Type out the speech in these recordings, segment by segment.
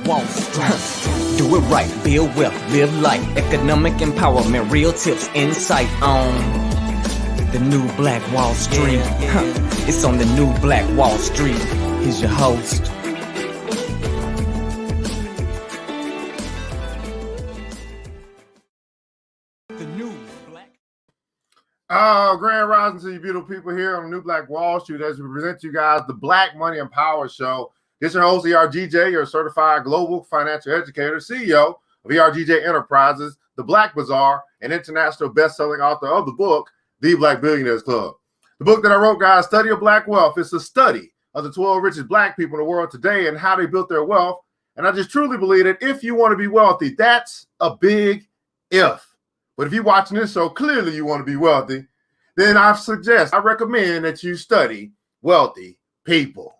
Wall Street. Do it right, build wealth, live life, economic empowerment, real tips, insight on the new Black Wall Street. It's on the new Black Wall Street. Here's your host. Grand rising to you beautiful people here on the New Black Wall Street as we present to you guys the Black Money and Power Show. This is your host, ERGJ, your certified global financial educator, CEO of ERGJ Enterprises, the Black Bazaar, and international best-selling author of the book, The Black Billionaires Club. The book that I wrote, guys, Study of Black Wealth. It's a study of the 12 richest Black people in the world today and how they built their wealth. And I just truly believe that if you want to be wealthy, that's a big if. But if you're watching this show, clearly you want to be wealthy, then I recommend that you study wealthy people.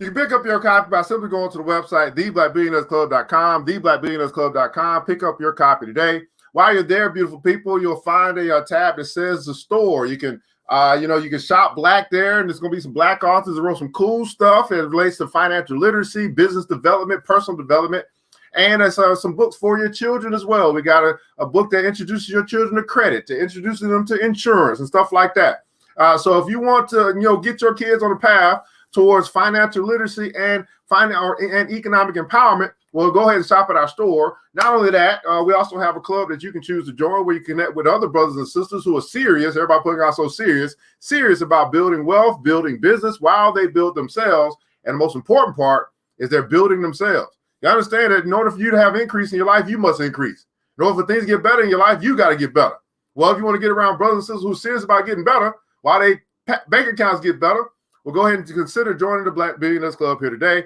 You can pick up your copy by simply going to the website, theblackbillionairesclub.com, theblackbillionairesclub.com. Pick up your copy today. While you're there, beautiful people, you'll find a tab that says the store. You can, you can shop Black there, and there's going to be some Black authors that wrote some cool stuff as it relates to financial literacy, business development, personal development, and there's some books for your children as well. We got a book that introduces your children to credit, to introducing them to insurance and stuff like that. So if you want to, get your kids on the path towards financial literacy and economic empowerment, well, go ahead and shop at our store. Not only that, we also have a club that you can choose to join where you connect with other brothers and sisters who are serious. Everybody putting out so serious about building wealth, building business while they build themselves. And the most important part is they're building themselves. You understand that in order for you to have increase in your life, you must increase. In order for things to get better in your life, you got to get better. Well, if you want to get around brothers and sisters who are serious about getting better while they bank accounts get better, well, go ahead and consider joining the Black Billionaires Club here today.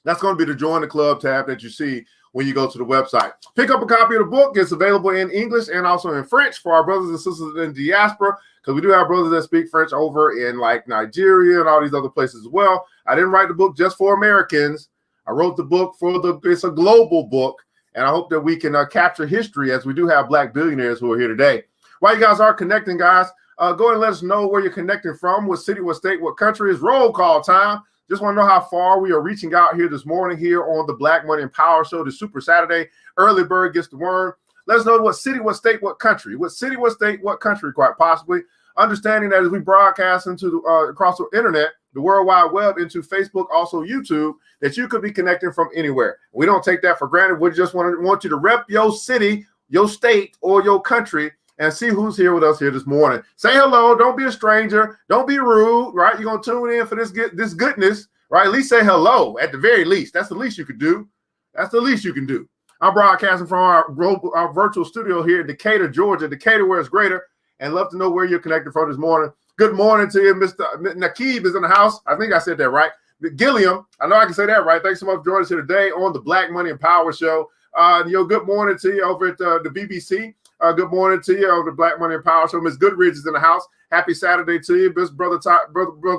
That's going to be the Join the Club tab that you see when you go to the website. Pick up a copy of the book. It's available in English and also in French for our brothers and sisters in diaspora, because we do have brothers that speak French over in like Nigeria and all these other places as well. I didn't write the book just for Americans. I wrote the book it's a global book, and I hope that we can capture history as we do have Black billionaires who are here today. While you guys are connecting, guys, go ahead and let us know where you're connecting from, what city, what state, what country. Is roll call time. Just want to know how far we are reaching out here this morning here on the Black Money and Power Show, the Super Saturday. Early bird gets the worm. Let us know what city, what state, what country. What city, what state, what country, quite possibly. Understanding that as we broadcast into across the internet, the World Wide Web, into Facebook, also YouTube, that you could be connecting from anywhere. We don't take that for granted. We just want you to rep your city, your state, or your country, and see who's here with us here this morning. Say hello. Don't be a stranger. Don't be rude, right? You're going to tune in for this goodness, right? At least say hello at the very least. That's the least you could do. That's the least you can do. I'm broadcasting from our virtual studio here in Decatur, Georgia. Decatur, where it's greater, and love to know where you're connected from this morning. Good morning to you. Mr. Nakib is in the house. I think I said that right. Gilliam, I know I can say that right. Thanks so much for joining us here today on the Black Money and Power Show. Good morning to you over at the BBC. Good morning to you on the Black Money and Power Show. Miss Goodridge is in the house. Happy Saturday to you. Miss Brother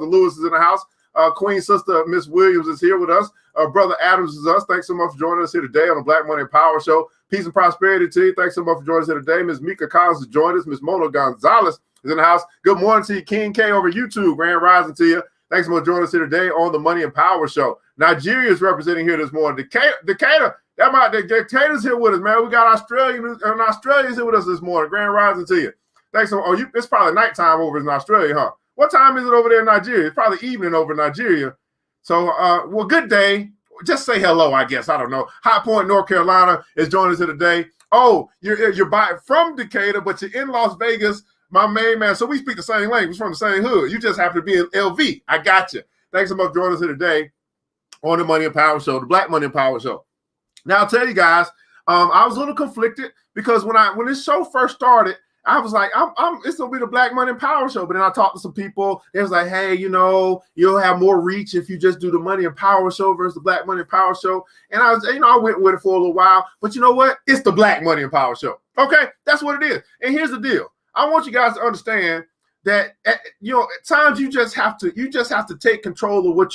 Lewis is in the house. Queen Sister Miss Williams is here with us. Brother Adams is us. Thanks so much for joining us here today on the Black Money and Power Show. Peace and prosperity to you. Thanks so much for joining us here today. Miss Mika Collins has joined us. Miss Mona Gonzalez is in the house. Good morning to you. King K over YouTube. Grand rising to you. Thanks so much for joining us here today on the Money and Power Show. Nigeria is representing here this morning. Decatur. Decatur's here with us, man. We got Australians here with us this morning. Grand rising to you. Thanks. It's probably nighttime over in Australia, huh? What time is it over there in Nigeria? It's probably evening over in Nigeria. So, good day. Just say hello, I guess. I don't know. High Point, North Carolina is joining us here today. Oh, you're from Decatur, but you're in Las Vegas, my main man. So we speak the same language from the same hood. You just happen to be in LV. I got you. Thanks so much for joining us here today on the Money and Power Show, the Black Money and Power Show. Now, I'll tell you guys, I was a little conflicted because when this show first started, I was like, it's gonna be the Black Money and Power Show. But then I talked to some people. It was like, hey, you'll have more reach if you just do the Money and Power Show versus the Black Money and Power Show. And I was, I went with it for a little while. But you know what? It's the Black Money and Power Show. Okay, that's what it is. And here's the deal. I want you guys to understand that at times you just have to take control of what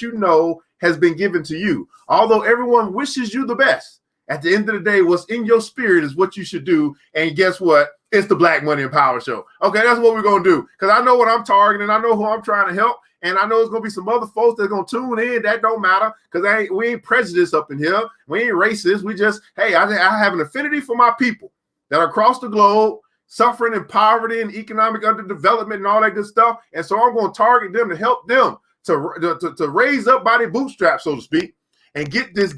has been given to you. Although everyone wishes you the best, at the end of the day, what's in your spirit is what you should do. And guess what? It's the Black Money and Power Show. Okay, that's what we're gonna do. Because I know what I'm targeting, I know who I'm trying to help, and I know there's gonna be some other folks that's gonna tune in. That don't matter, because we ain't prejudiced up in here. We ain't racist. We just, hey, I have an affinity for my people that are across the globe, suffering in poverty and economic underdevelopment and all that good stuff. And so I'm going to target them to help them to raise up by their bootstraps, so to speak, and get this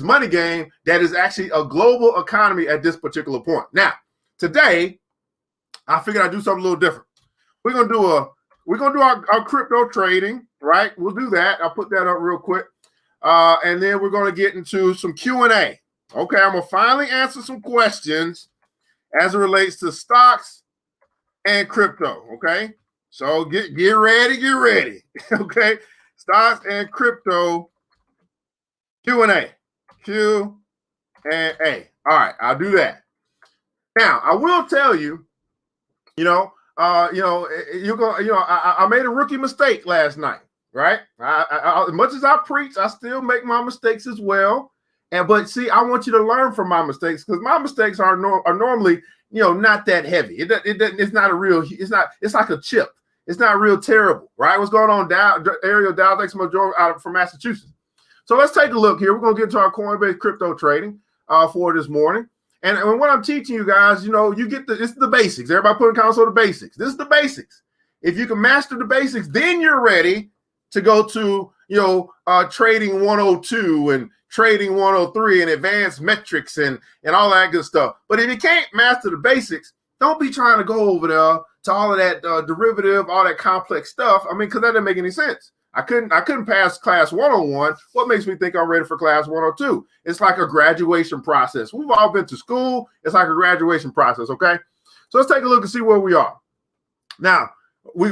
money game that is actually a global economy at this particular point. Now, today, I figured I'd do something a little different. We're gonna do our crypto trading, right? We'll do that. I'll put that up real quick, and then we're gonna get into some Q&A. Okay, I'm gonna finally answer some questions as it relates to stocks and crypto. Okay, so get ready. Okay, stocks and crypto Q&A. Q&A. All right, I'll do that. Now, I will tell you, I made a rookie mistake last night, right? I, as much as I preach, I still make my mistakes as well. But see, I want you to learn from my mistakes, because my mistakes are normally, not that heavy. It's not a real. It's like a chip. It's not real terrible, right? What's going on, Ariel Dow? Thanks so much, from Massachusetts. So let's take a look here. We're gonna get to our Coinbase crypto trading for this morning. And what I'm teaching you guys, you get this is the basics. Everybody put in console the basics. This is the basics. If you can master the basics, then you're ready to go to trading 102 and trading 103 and advanced metrics and all that good stuff. But if you can't master the basics, don't be trying to go over there to all of that derivative, all that complex stuff. I mean, because that doesn't make any sense. I couldn't pass class 101. What makes me think I'm ready for class 102? It's like a graduation process. We've all been to school. It's like a graduation process, okay? So let's take a look and see where we are. Now,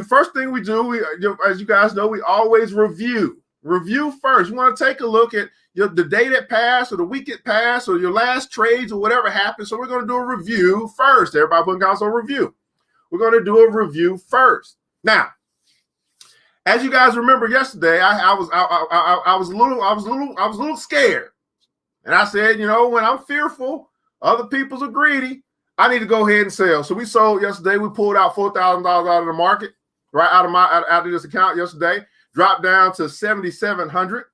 first thing we do, as you guys know, we always review. Review first. You want to take a look at the day that passed or the week it passed or your last trades or whatever happened. So we're going to do a review first. Everybody put in console review. We're going to do a review first. Now, as you guys remember yesterday, I was a little scared, and I said, when I'm fearful, other people's are greedy, I need to go ahead and sell. So we sold yesterday. We pulled out $4,000 out of the market, right out of this account yesterday. Dropped down to 7,700,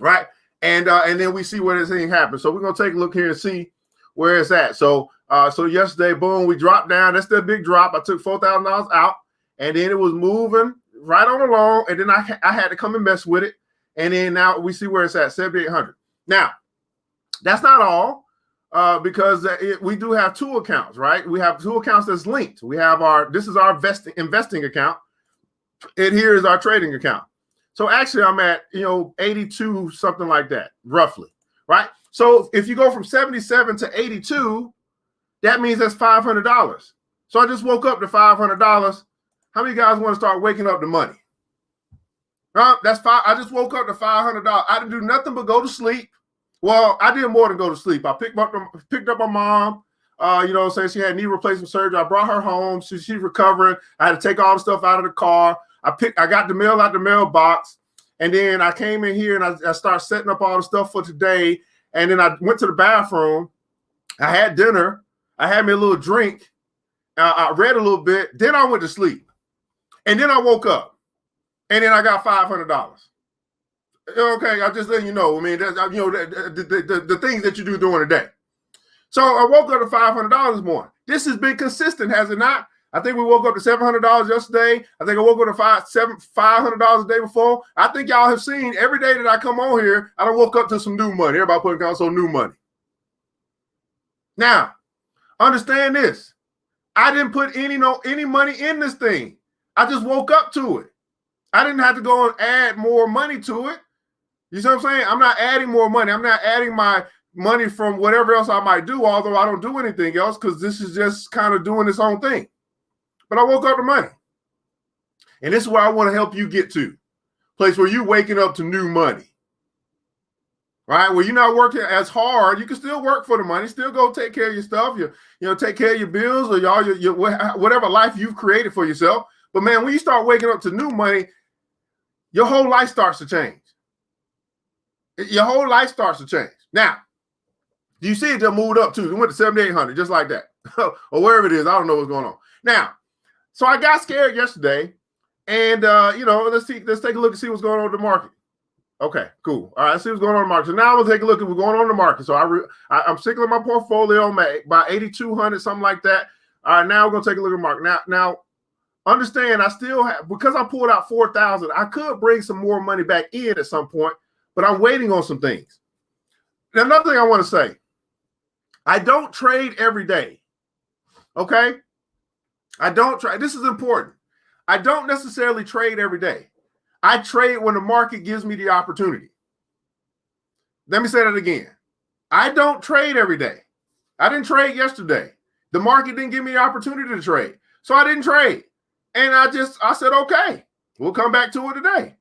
right? And then we see where this thing happens. So we're gonna take a look here and see where it's at. So yesterday, boom, we dropped down. That's the big drop. I took $4,000 out, and then it was moving right on along, and then I had to come and mess with it, and then now we see where it's at, 7,800. Now, that's not all, because we do have two accounts, right? We have two accounts that's linked. We have this is our investing account, and here is our trading account. So actually, I'm at 82, something like that, roughly, right? So if you go from 77 to 82, that means that's $500. So I just woke up to $500. How many guys want to start waking up to money? That's five. I just woke up to $500. I didn't do nothing but go to sleep. Well, I did more than go to sleep. I picked up my mom. Saying she had knee replacement surgery. I brought her home. She's recovering. I had to take all the stuff out of the car. I got the mail out the mailbox, and then I came in here and I started setting up all the stuff for today. And then I went to the bathroom. I had dinner. I had me a little drink. I read a little bit. Then I went to sleep. And then I woke up, and then I got $500. Okay, I'm just letting you know. I mean, that's, the things that you do during the day. So I woke up to $500 this morning. This has been consistent, has it not? I think we woke up to $700 yesterday. I think I woke up to $500 the day before. I think y'all have seen every day that I come on here, I done woke up to some new money. Everybody putting down some new money. Now, understand this. I didn't put any money in this thing. I just woke up to it. I didn't have to go and add more money to it. You see what I'm saying? I'm not adding more money. I'm not adding my money from whatever else I might do, although I don't do anything else because this is just kind of doing its own thing. But I woke up to money. And this is where I want to help you get to. Place where you're waking up to new money. Right? Where you're not working as hard. You can still work for the money, still go take care of your stuff, take care of your bills or your whatever life you've created for yourself. But man, when you start waking up to new money, your whole life starts to change. Your whole life starts to change. Now, do you see it just moved up too? It went to 7,800, just like that. Or wherever it is. I don't know what's going on. Now, so I got scared yesterday. And, let's take a look and see what's going on with the market. Okay, cool. All right, let's see what's going on in the market. So now we'll take a look at what's going on in the market. So I'm sticking with my portfolio by 8,200, something like that. All right, now we're going to take a look at the market. Now, understand I still have, because I pulled out 4,000, I could bring some more money back in at some point, but I'm waiting on some things. Now, another thing I want to say, I don't trade every day, okay? I don't trade. This is important. I don't necessarily trade every day. I trade when the market gives me the opportunity. Let me say that again. I don't trade every day. I didn't trade yesterday. The market didn't give me the opportunity to trade. So I didn't trade. And I said, okay, we'll come back to it today.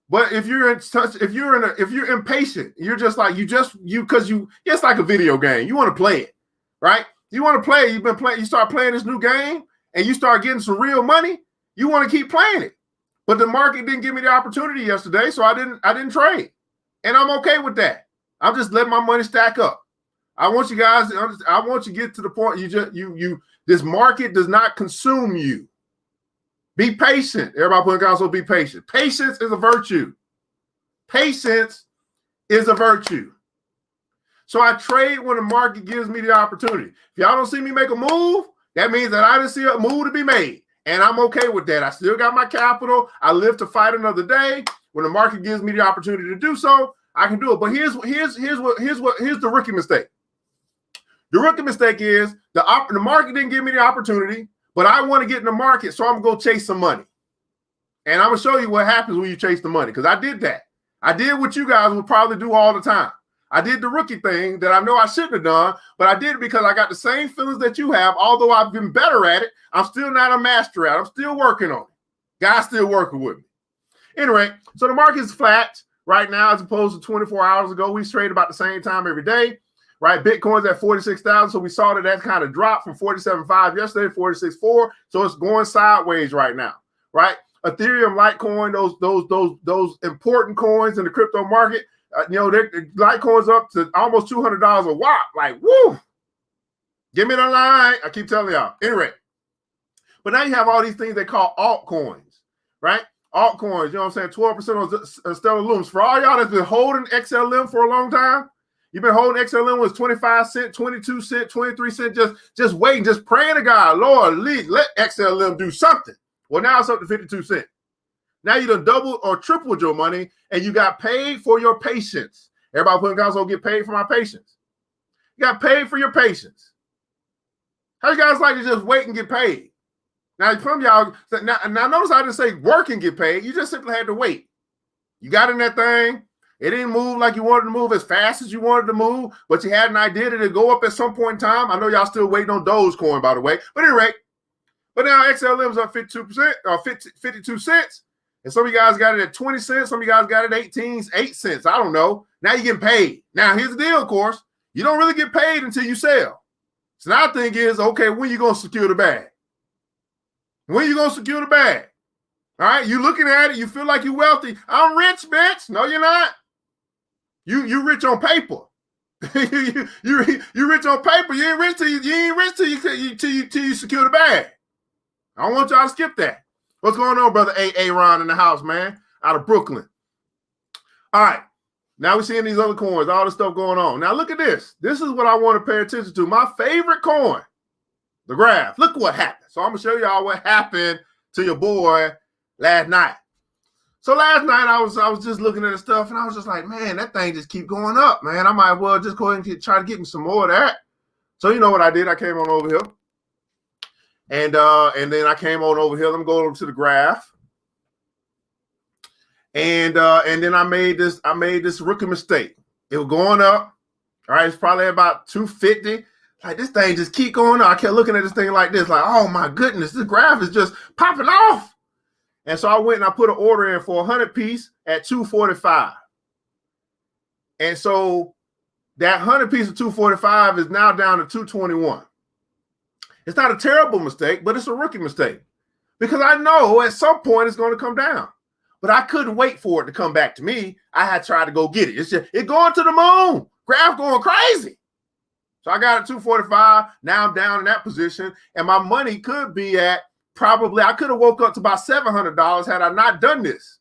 But if you're impatient, you're just like, it's like a video game. You want to play it, right? You want to play, you start playing this new game and you start getting some real money. You want to keep playing it. But the market didn't give me the opportunity yesterday, so I didn't trade. And I'm okay with that. I'm just letting my money stack up. I want you guys to understand, I want you to get to the point this market does not consume you. Be patient. Everybody put in console, be patient. Patience is a virtue. Patience is a virtue. So I trade when the market gives me the opportunity. If y'all don't see me make a move, that means that I didn't see a move to be made. And I'm okay with that. I still got my capital. I live to fight another day. When the market gives me the opportunity to do so, I can do it. But here's the rookie mistake. The rookie mistake is the market didn't give me the opportunity, but I want to get in the market, so I'm going to chase some money. And I'm going to show you what happens when you chase the money, because I did that. I did what you guys would probably do all the time. I did the rookie thing that I know I shouldn't have done, but I did it because I got the same feelings that you have. Although I've been better at it, I'm still not a master at it. I'm still working on it. God's still working with me. Anyway, so the market is flat right now as opposed to 24 hours ago. We trade about the same time every day, right? Bitcoin's at 46,000. So we saw that kind of dropped from 47.5 yesterday, 46.4. So it's going sideways right now, right? Ethereum, Litecoin, those important coins in the crypto market, Litecoin's up to almost $200 a watt. Like, woo! Give me the line. I keep telling y'all. Anyway, but now you have all these things they call altcoins, right? Altcoins, you know what I'm saying? 12% on Stellar Lumens. For all y'all that's been holding XLM for a long time, you've been holding XLM with 25 cents, 22 cents, 23 cents, just waiting, just praying to God, Lord, let XLM do something. Well, now it's up to 52 cents. Now you done doubled or tripled your money, and you got paid for your patience. Everybody putting console get paid for my patience. You got paid for your patience. How you guys like to just wait and get paid? Now, from y'all, now notice I didn't say work and get paid. You just simply had to wait. You got in that thing. It didn't move like you wanted to move as fast as you wanted to move, but you had an idea that it'd go up at some point in time. I know y'all still waiting on Dogecoin, by the way. But anyway, but now XLM's up 52%, or 52 cents. And some of you guys got it at 20 cents. Some of you guys got it at 8 cents. I don't know. Now you're getting paid. Now, here's the deal, of course. You don't really get paid until you sell. So now the thing is, okay, when you going to secure the bag? When you going to secure the bag? All right, you looking at it, you feel like you're wealthy. I'm rich, bitch. No, you're not. You rich on paper. you rich on paper. You ain't rich till you secure the bag. I don't want y'all to skip that. What's going on, brother Aaron in the house, man, out of Brooklyn? All right, now we're seeing these other coins, all this stuff going on. Now look at this. This is what I want to pay attention to. My favorite coin, the graph. Look what happened. So I'm gonna show y'all what happened to your boy last night. So last night I was just looking at the stuff and I was just like, man, that thing just keep going up, man. I might well just go ahead and try to get me some more of that. So you know what I did? I came on over here. And then I came on over here. Let me go over to the graph. And then I made this rookie mistake. It was going up. All right, it's probably about 250. Like, this thing just keep going on. I kept looking at this thing like this, like, oh my goodness, this graph is just popping off. And so I went and I put an order in for 100 piece at 245. And so that 100 piece of 245 is now down to 221. It's not a terrible mistake, but it's a rookie mistake because I know at some point it's going to come down. But I couldn't wait for it to come back to me. I had tried to go get it. It's just it going to the moon. Graph going crazy. So I got it 245. Now I'm down in that position, and my money could be at probably, I could have woke up to about $700 had I not done this,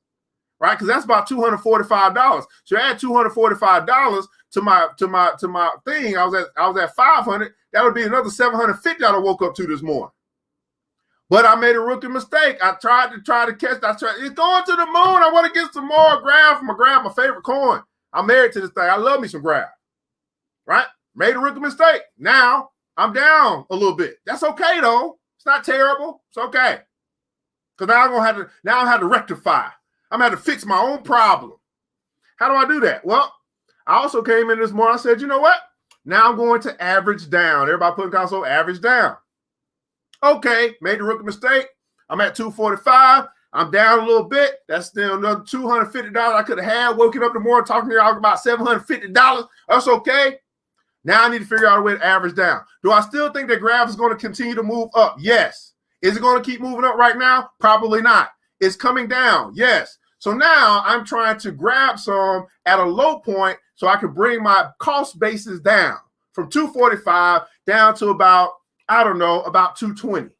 right? Because that's about $245. So add $245 to my thing. I was at 500. That would be another 750 I woke up to this morning. But I made a rookie mistake. I tried to catch. It's going to the moon. I want to get some more graph. I'm gonna grab my favorite coin. I'm married to this thing. I love me some graph. Right? Made a rookie mistake. Now I'm down a little bit. That's okay though. It's not terrible. It's okay. Because now I have to rectify. I'm gonna have to fix my own problem. How do I do that? Well, I also came in this morning. I said, you know what? Now I'm going to average down. Everybody put in console, average down. Okay, made the rookie mistake. I'm at 245. I'm down a little bit. That's still another $250 I could have had. Waking up in the morning talking to you about $750. That's okay. Now I need to figure out a way to average down. Do I still think that graph is going to continue to move up? Yes. Is it going to keep moving up right now? Probably not. It's coming down. Yes. So now I'm trying to grab some at a low point so I can bring my cost basis down from 245 down to about, I don't know, about 220.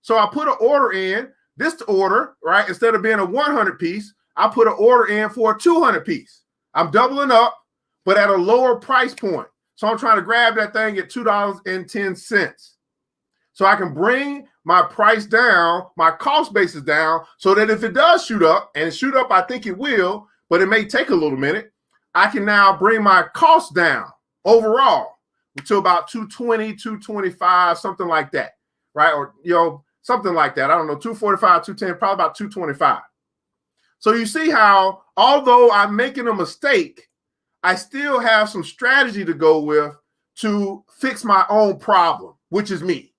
So I put an order in, this order, right? Instead of being a 100 piece, I put an order in for a 200 piece. I'm doubling up, but at a lower price point. So I'm trying to grab that thing at $2.10. So I can bring my price down, my cost basis down, so that if it does shoot up, and it shoot up, I think it will, but it may take a little minute, I can now bring my cost down overall to about 220, 225, something like that, right? Or, something like that. I don't know, 245, 210, probably about 225. So you see how, although I'm making a mistake, I still have some strategy to go with to fix my own problem, which is me.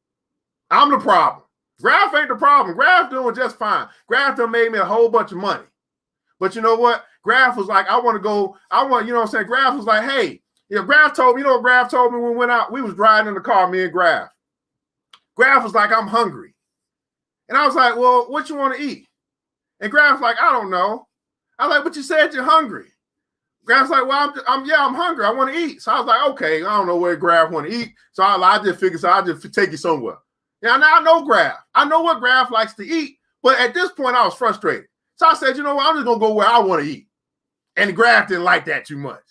I'm the problem. Graph ain't the problem. Graph doing just fine. Graph done made me a whole bunch of money. But you know what? Graph was like, Graph was like, hey, Graph told me, Graph told me when we went out, we was driving in the car, me and Graph. Graph was like, I'm hungry. And I was like, well, what you want to eat? And Graph's like, I don't know. I was like, but you said you're hungry. Graph's like, well, I'm hungry. I want to eat. So I was like, okay, I don't know where Graph want to eat. So I just figured, I'll just take you somewhere. Now I know Graph. I know what Graph likes to eat, but at this point I was frustrated. So I said, you know what? I'm just going to go where I want to eat. And Graph didn't like that too much.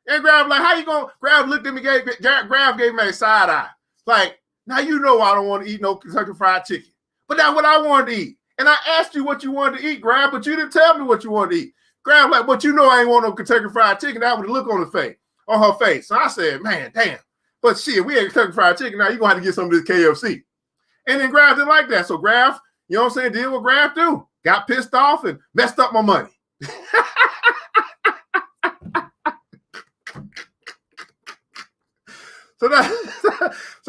And Graph like, how you going? Graph looked at me, Graph gave me a side eye. Like, now you know I don't want to eat no Kentucky Fried Chicken. But that's what I wanted to eat. And I asked you what you wanted to eat, Graph, but you didn't tell me what you wanted to eat. Graph like, but I ain't want no Kentucky Fried Chicken. That would look on her face. So I said, man, damn. But shit, we ate Kentucky Fried Chicken. Now you're going to have to get some of this KFC. And then Graph didn't like that. So Graph, you know what I'm saying, did what Graph do. Got pissed off and messed up my money. So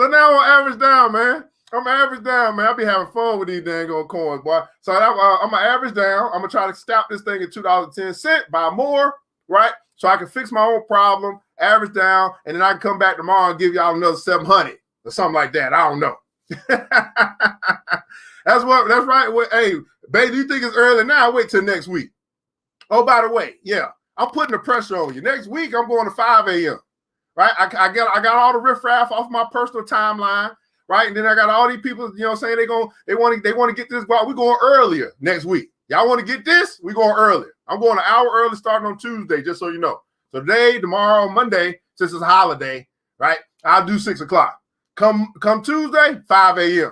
now I'm average down, man. I'll be having fun with these dang old coins, boy. So I'm going to average down. I'm going to try to stop this thing at $2.10, buy more, right? So I can fix my own problem, average down, and then I can come back tomorrow and give y'all another 700 or something like that. I don't know. That's right. Hey, baby, you think it's early now? Wait till next week. Oh, by the way, yeah, I'm putting the pressure on you. Next week, I'm going to 5 a.m., right? I got all the riffraff off my personal timeline. Right, and then I got all these people, saying they want to get this. We're going earlier next week. Y'all want to get this? We're going earlier. I'm going an hour early, starting on Tuesday, just so you know. So today, tomorrow, Monday, since it's a holiday, right? I'll do 6 o'clock. Come Tuesday, 5 a.m.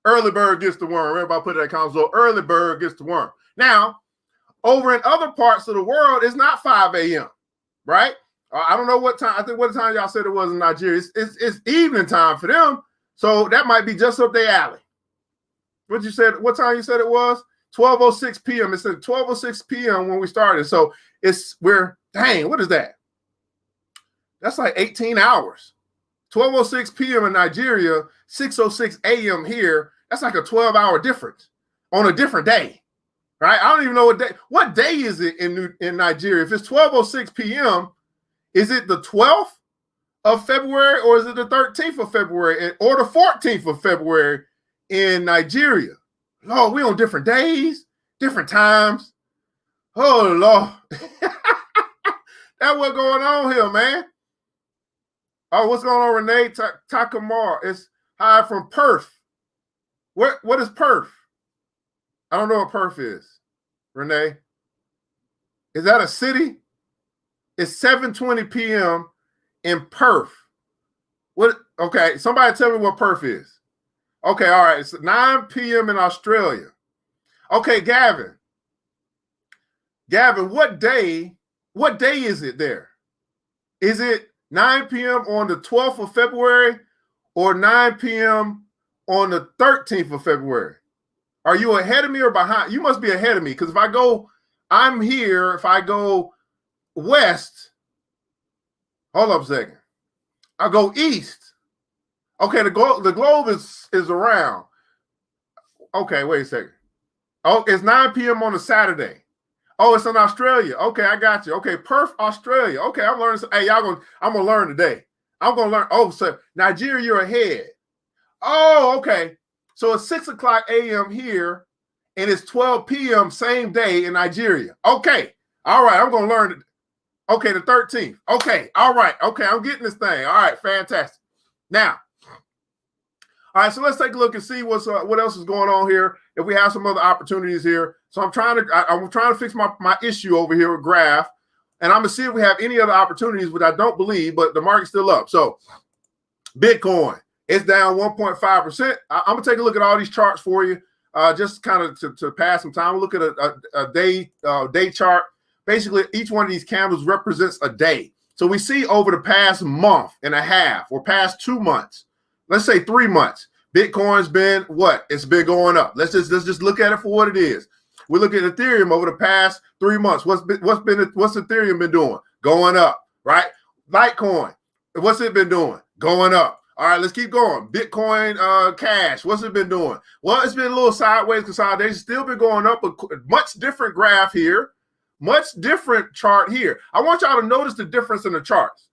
Early bird gets the worm. Everybody put that console. Early bird gets the worm. Now, over in other parts of the world, it's not 5 a.m. Right? I don't know what time. I think what time y'all said it was in Nigeria. It's evening time for them. So that might be just up their alley. What time you said it was? 12:06 p.m. It said 12:06 p.m. when we started. So what is that? That's like 18 hours. 12:06 p.m. in Nigeria, 6:06 a.m. here. That's like a 12-hour difference on a different day, right? I don't even know what day is it in Nigeria. If it's 12:06 p.m., is it the 12th of February or is it the 13th of February or the 14th of February in Nigeria? Lord, we on different days, different times. Oh, Lord. That's what's going on here, man. Oh, what's going on, Renee Takamar? It's hi from Perth. What is Perth? I don't know what Perth is. Renee, is that a city? It's 7:20 p.m. in Perth. What? Okay, somebody tell me what Perth is. Okay, all right. It's 9 p.m. in Australia. Okay, Gavin. Gavin, what day is it there? Is it 9 p.m. on the 12th of February or 9 p.m. on the 13th of February? Are you ahead of me or behind? You must be ahead of me because I'm here. If I go west, hold up a second. I'll go east. Okay, the globe is around. Okay, wait a second. Oh, it's 9 p.m. on a Saturday. Oh, it's in Australia. Okay, I got you. Okay, Perth, Australia. Okay, I'm learning. Hey, I'm gonna learn today. I'm gonna learn. Oh, so Nigeria, you're ahead. Oh, okay. So it's 6 o'clock a.m. here, and it's 12 p.m. same day in Nigeria. Okay, all right. I'm gonna learn it. Okay, the 13th. Okay, all right. Okay, I'm getting this thing. All right, fantastic. Now, all right. So let's take a look and see what else is going on here. If we have some other opportunities here. So I'm trying to fix my issue over here with Graph, and I'm gonna see if we have any other opportunities, which I don't believe, but the market's still up. So Bitcoin, it's down 1.5%. I'm gonna take a look at all these charts for you, just kind of to pass some time. We'll look at a day chart. Basically, each one of these candles represents a day. So we see over the past month and a half or past 2 months, let's say 3 months, Bitcoin's been what? It's been going up. Let's just look at it for what it is. We look at Ethereum over the past 3 months. What's Ethereum been doing? Going up, right? Litecoin, what's it been doing? Going up. All right, let's keep going. Bitcoin Cash, what's it been doing? Well, it's been a little sideways consolidation. Still been going up. A much different graph here. Much different chart here. I want y'all to notice the difference in the charts.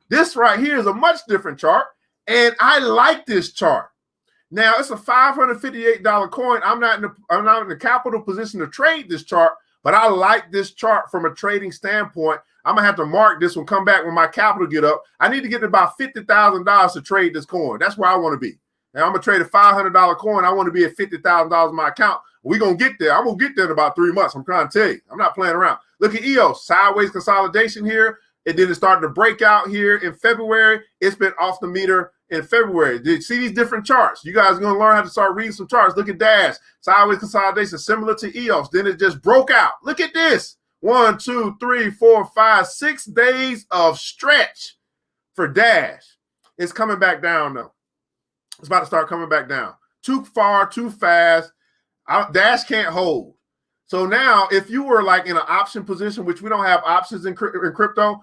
This right here is a much different chart, and I like this chart. Now it's a $558 coin. I'm not in the capital position to trade this chart, but I like this chart from a trading standpoint. I'm gonna have to mark this one. Come back when my capital get up. I need to get to about $50,000 to trade this coin. That's where I want to be. Now I'm gonna trade a $500 coin. I want to be at $50,000 in my account. We're gonna get there. I'm gonna get there in about 3 months. I'm trying to tell you. I'm not playing around. Look at EOS, sideways consolidation here. It did start to break out here in February. It's been off the meter in February. Did you see these different charts? You guys are going to learn how to start reading some charts. Look at Dash, sideways consolidation, similar to EOS. Then it just broke out. Look at this. 1, 2, 3, 4, 5, 6 days of stretch for Dash. It's coming back down, though. It's about to start coming back down. Too far, too fast. Dash can't hold. So now, if you were like in an option position, which we don't have options in crypto,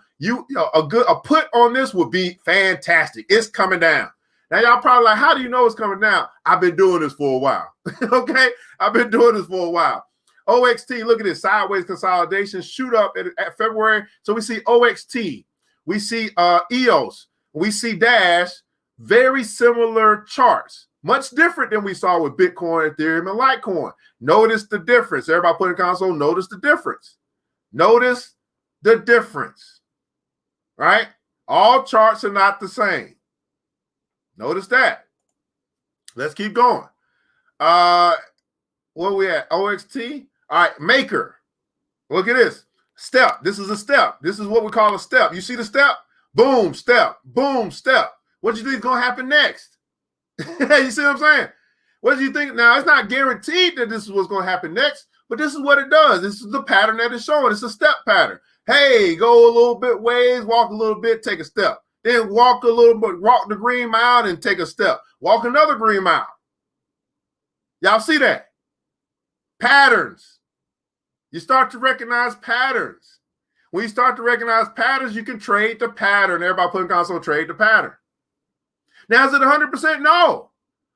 a put on this would be fantastic. It's coming down. Now, y'all probably like, how do you know it's coming down? I've been doing this for a while. Okay, I've been doing this for a while. OXT, look at this sideways consolidation, shoot up at February. So we see OXT, we see EOS, we see Dash, very similar charts. Much different than we saw with Bitcoin, Ethereum, and Litecoin. Notice the difference. Everybody put in console, notice the difference. Notice the difference, right? All charts are not the same. Notice that. Let's keep going. Where we at? OXT. All right, Maker. Look at this. Step. This is a step. This is what we call a step. You see the step? Boom, step. Boom, step. What do you think is going to happen next? You see what I'm saying? What do you think? Now, it's not guaranteed that this is what's going to happen next, but this is what it does. This is the pattern that it's showing. It's a step pattern. Hey, go a little bit ways, walk a little bit, take a step. Then walk a little bit, walk the green mile and take a step. Walk another green mile. Y'all see that? Patterns. You start to recognize patterns. When you start to recognize patterns, you can trade the pattern. Everybody put in console, trade the pattern. Now, is it 100%? No.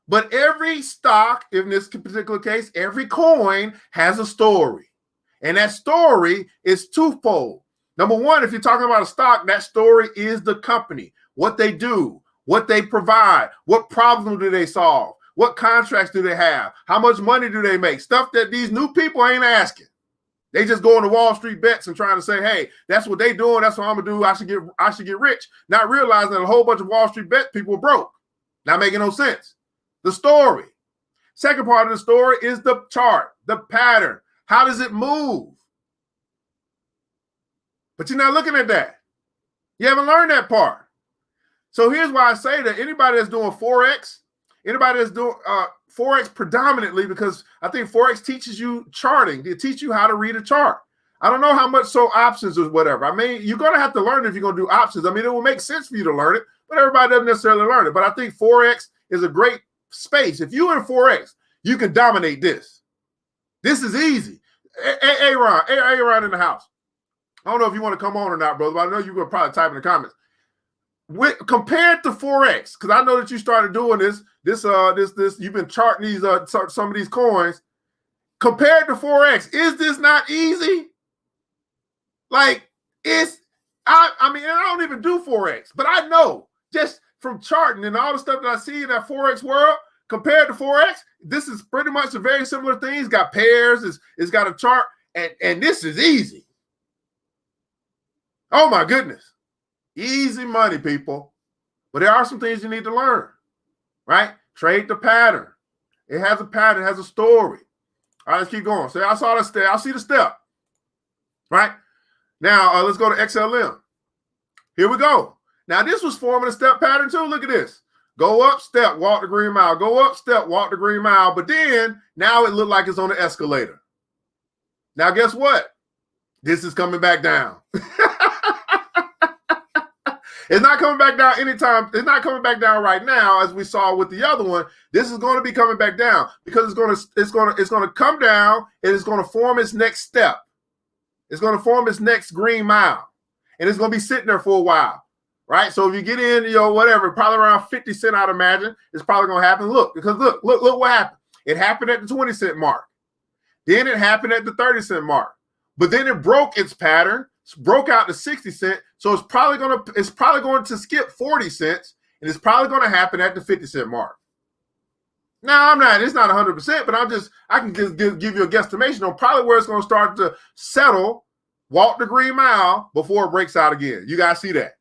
But every stock, in this particular case, every coin has a story. And that story is twofold. Number one, if you're talking about a stock, that story is the company, what they do, what they provide, what problem do they solve, what contracts do they have, how much money do they make, stuff that these new people ain't asking. They just go into Wall Street bets and trying to say, hey, that's what they doing, that's what I'm gonna do, I should get rich, not realizing that a whole bunch of Wall Street bet people are broke. Not making no sense. The story. Second part of the story is the chart, the pattern. How does it move? But you're not looking at that. You haven't learned that part. So here's why I say that anybody that's doing Forex, anybody that's doing Forex predominantly, because I think Forex teaches you charting. They teach you how to read a chart. I don't know how much so options or whatever. I mean, you're going to have to learn it if you're going to do options. I mean, it will make sense for you to learn it, but everybody doesn't necessarily learn it. But I think Forex is a great space. If you're in Forex, you can dominate this. This is easy. Aaron in the house. I don't know if you want to come on or not, brother, but I know you're going to probably type in the comments. Compared to Forex, because I know that you started doing this, you've been charting these some of these coins. Compared to Forex, is this not easy? Like, I mean, I don't even do Forex, but I know just from charting and all the stuff that I see in that Forex world, compared to Forex, this is pretty much a very similar thing. It's got pairs, it's got a chart, and this is easy. Oh my goodness. Easy money, people. But there are some things you need to learn, right? Trade the pattern. It has a pattern, it has a story. All right, let's keep going. So I saw the step. I see the step, right? Now, let's go to XLM. Here we go. Now, this was forming a step pattern too. Look at this. Go up, step, walk the green mile. Go up, step, walk the green mile. But then, now it looked like it's on the escalator. Now, guess what? This is coming back down. It's not coming back down anytime. It's not coming back down right now, as we saw with the other one. This is going to be coming back down because it's going to come down and it's going to form its next step. It's going to form its next green mile, and it's going to be sitting there for a while, right? So if you get in, whatever, probably around 50 cents, I'd imagine it's probably going to happen. Look what happened. It happened at the 20 cent mark. Then it happened at the 30 cent mark, but then it broke its pattern. Broke out to 60 cents, so it's probably going to skip 40 cents, and it's probably going to happen at the 50 cent mark. Now it's not 100%, but I can just give you a guesstimation on probably where it's going to start to settle, walk the green mile before it breaks out again. You guys see that?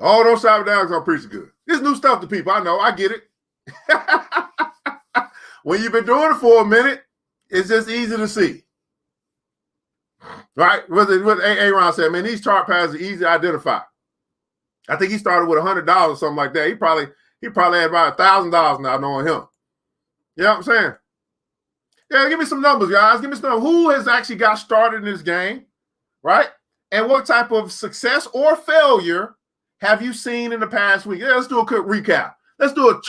Oh, don't shout it down because I'm preaching good. This new stuff to people. I know, I get it. When you've been doing it for a minute, it's just easy to see. Right? What Aaron said, man, these chart patterns are easy to identify. I think he started with $100 or something like that. He probably had about $1,000 now knowing him. You know what I'm saying? Yeah, give me some numbers, guys. Give me some numbers. Who has actually got started in this game, right? And what type of success or failure have you seen in the past week? Yeah, let's do a quick recap. Let's do a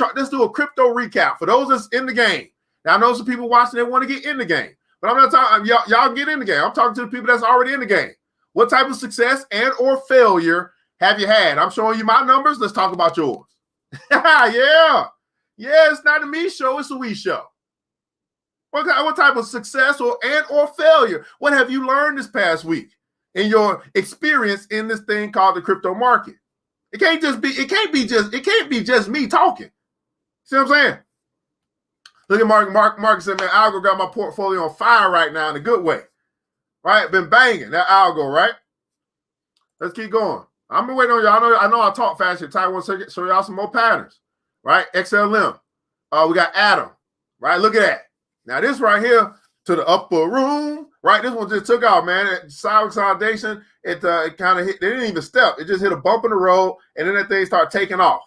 crypto recap for those that's in the game. Now, I know some people watching that want to get in the game. But I'm not talking, y'all get in the game. I'm talking to the people that's already in the game. What type of success and or failure have you had? I'm showing you my numbers. Let's talk about yours. Yeah, it's not a me show. It's a we show. What type of success or failure? What have you learned this past week in your experience in this thing called the crypto market? It can't be just me talking. See what I'm saying? Look at Mark said, man, Algo got my portfolio on fire right now in a good way. Right? Been banging that Algo, right? Let's keep going. I'm been waiting on y'all. I know I talk fast here. Ty wants to show y'all some more patterns. Right? XLM. We got Atom. Right? Look at that. Now this right here to the upper room. Right? This one just took out, man. Sideways foundation. It kind of hit. They didn't even step. It just hit a bump in the road, and then that thing started taking off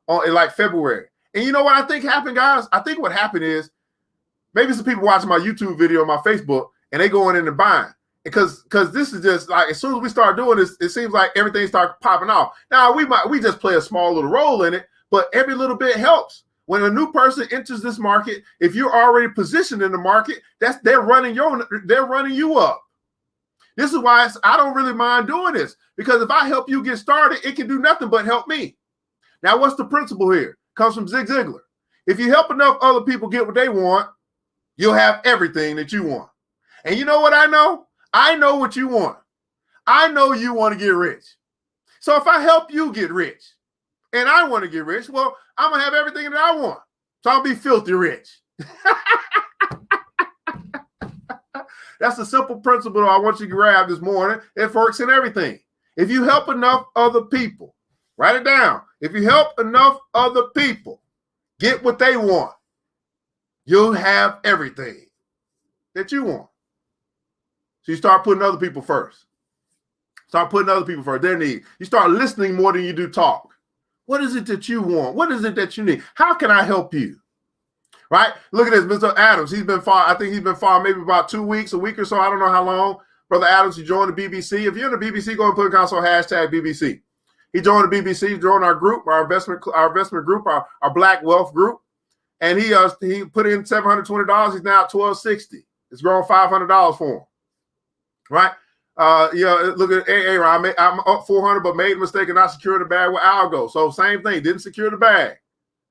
in like February. And you know what I think happened, guys? I think what happened is maybe some people watching my YouTube video on my Facebook and they going in and buying. Because this is just like, as soon as we start doing this, it seems like everything starts popping off. Now, we just play a small little role in it, but every little bit helps. When a new person enters this market, if you're already positioned in the market, they're running you up. This is why I don't really mind doing this, because if I help you get started, it can do nothing but help me. Now, what's the principle here? Comes from Zig Ziglar. If you help enough other people get what they want, you'll have everything that you want. And you know what I know? I know what you want. I know you want to get rich. So if I help you get rich and I want to get rich, well, I'm going to have everything that I want. So I'll be filthy rich. That's a simple principle I want you to grab this morning. It works in everything. If you help enough other people, write it down. If you help enough other people get what they want, you'll have everything that you want. So you start putting other people first. Start putting other people first, their need. You start listening more than you do talk. What is it that you want? What is it that you need? How can I help you? Right? Look at this, Mr. Adams. He's been fired. I think he's been fired maybe about 2 weeks, a week or so. I don't know how long. Brother Adams, he joined the BBC. If you're in the BBC, go and put console hashtag BBC. He joined the BBC, joined our group, our investment group, our Black Wealth group. And he put in $720. He's now at $1,260. It's grown $500 for him. Right? Look at Aaron. I'm up 400, but made a mistake and not secured the bag with Algo. So same thing, didn't secure the bag,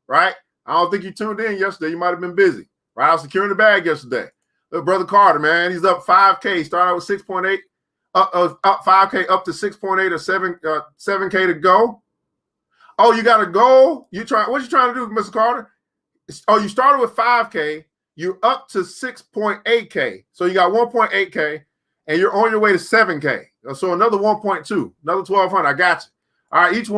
right? I don't think you tuned in yesterday. You might have been busy, right? I was securing the bag yesterday. Look, Brother Carter, man, he's up 5K. Started out with 6.8, up 5K up to 6.8 or 7K to go. Oh, you got a goal? What you trying to do, Mr. Carter? Oh, you started with 5K. You're up to 6.8K. So you got 1.8K. And you're on your way to 7K. So another 1.2, another 1,200. I got you. All right, each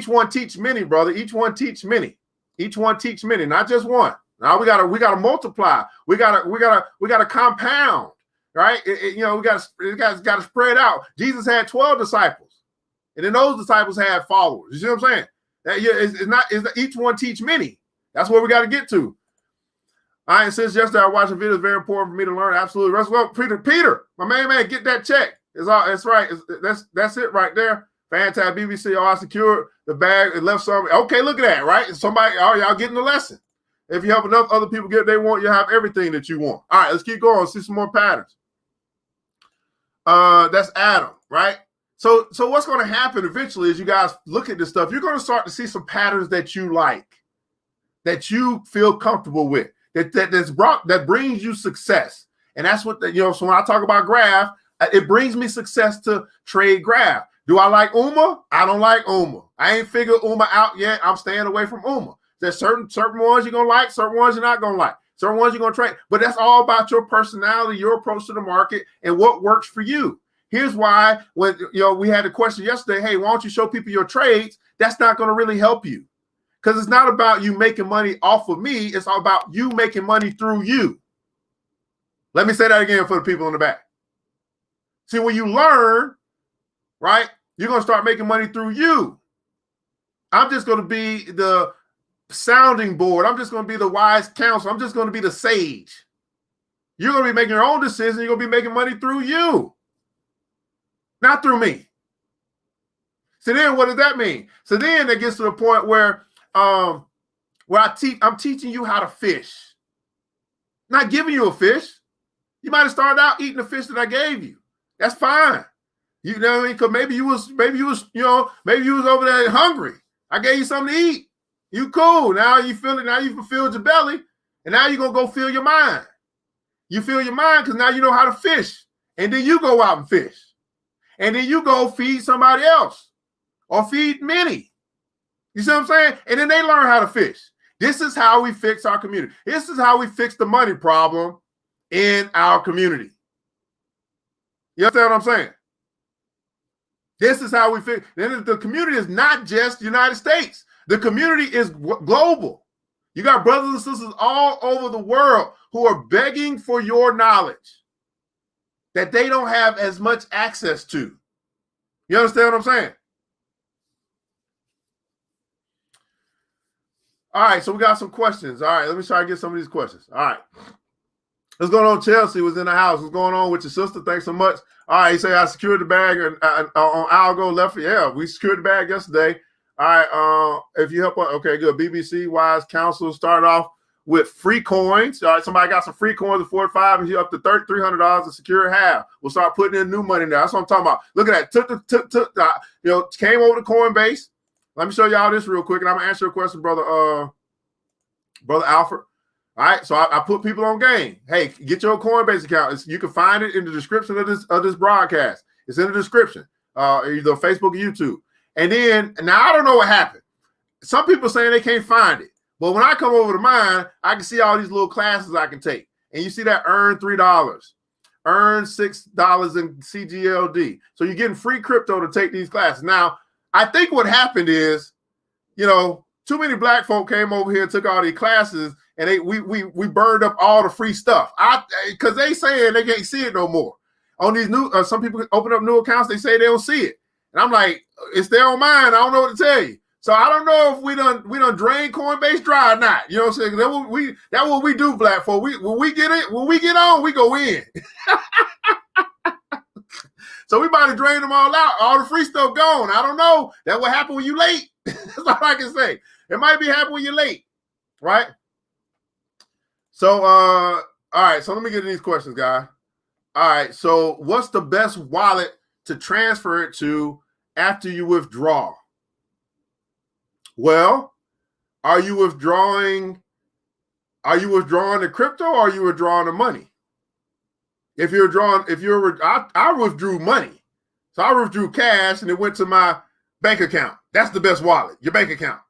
one teach many, brother. Each one teach many. Each one teach many, not just one. Now we gotta multiply. We gotta compound, right? We gotta spread out. Jesus had 12 disciples, and then those disciples had followers. You see what I'm saying? Each one teach many. That's where we got to get to. All right, since yesterday I watched a video, it's very important for me to learn. Absolutely. Well, Peter, my man, get that check. It's right. That's it right there. Fantastic. BBC, I secured the bag and left some. Okay, look at that, right? Somebody, y'all getting the lesson. If you help enough other people get what they want, you'll have everything that you want. All right, let's keep going. See some more patterns. That's Adam, right? So what's going to happen eventually as you guys look at this stuff, you're going to start to see some patterns that you like, that you feel comfortable with. That brings you success. And that's what, so when I talk about graph, it brings me success to trade graph. Do I like UMA? I don't like UMA. I ain't figured UMA out yet. I'm staying away from UMA. There's certain ones you're going to like, certain ones you're not going to like, certain ones you're going to trade. But that's all about your personality, your approach to the market, and what works for you. Here's why when we had a question yesterday, hey, why don't you show people your trades? That's not going to really help you. Because it's not about you making money off of me. It's all about you making money through you. Let me say that again for the people in the back. See, when you learn, right, you're going to start making money through you. I'm just going to be the sounding board. I'm just going to be the wise counsel. I'm just going to be the sage. You're going to be making your own decisions. You're going to be making money through you, not through me. So then what does that mean? So then it gets to the point where I'm teaching you how to fish. Not giving you a fish. You might have started out eating the fish that I gave you. That's fine. You know what I mean? Because maybe you was over there hungry. I gave you something to eat. You cool. Now you feel it. Now you fulfilled your belly. And now you're gonna go fill your mind. You fill your mind because now you know how to fish. And then you go out and fish. And then you go feed somebody else or feed many. You see what I'm saying? And then they learn how to fish. This is how we fix our community. This is how we fix the money problem in our community. You understand what I'm saying? This is how we fix. Then the community is not just the United States. The community is global. You got brothers and sisters all over the world who are begging for your knowledge that they don't have as much access to. You understand what I'm saying? All right, so we got some questions. All right, let me try to get some of these questions. All right. What's going on? Chelsea was in the house. What's going on with your sister? Thanks so much. All right, you say I secured the bag on Algo left. Yeah, we secured the bag yesterday. All right, if you help, okay, good. BBC Wise Counsel started off with free coins. All right, somebody got some free coins of 45 and you up to $300 to secure half. We'll start putting in new money now. That's what I'm talking about. Look at that. Came over to Coinbase. Let me show y'all this real quick, and I'm gonna answer a question, brother Alfred. All right, so I put people on game. Hey, get your Coinbase account. You can find it in the description of this broadcast. It's in the description, either Facebook or YouTube. And then now I don't know what happened. Some people saying they can't find it, but when I come over to mine, I can see all these little classes I can take. And you see that earn $3, earn $6 in CGLD. So you're getting free crypto to take these classes. Now, I think what happened is, too many black folk came over here and took all these classes, and we burned up all the free stuff. Because they saying they can't see it no more. On these new, some people open up new accounts, they say they don't see it, and I'm like, it's there on mine. I don't know what to tell you. So I don't know if we done drain Coinbase dry or not. You know what I'm saying? That's what we do, black folk. When we get on, we go in. So we about to drain them all out. All the free stuff gone. I don't know. That what happen when you late. That's all I can say. It might be happening when you're late, right? So, all right. So let me get to these questions, guys. All right. So what's the best wallet to transfer it to after you withdraw? Well, are you withdrawing the crypto or are you withdrawing the money? I withdrew money. So I withdrew cash and it went to my bank account. That's the best wallet, your bank account.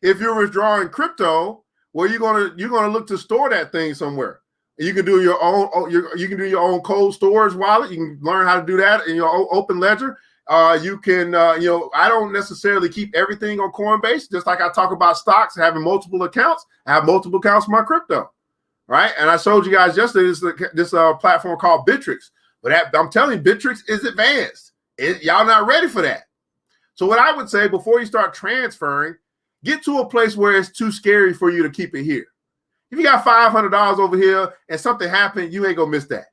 If you're withdrawing crypto, well, you're gonna look to store that thing somewhere. You can do your own cold storage wallet. You can learn how to do that in your open ledger. You can, I don't necessarily keep everything on Coinbase. Just like I talk about stocks, having multiple accounts. I have multiple accounts for my crypto, right? And I showed you guys yesterday this platform called Bittrex. But I'm telling you, Bittrex is advanced. Y'all not ready for that. So what I would say before you start transferring, get to a place where it's too scary for you to keep it here. If you got $500 over here and something happened, you ain't gonna miss that.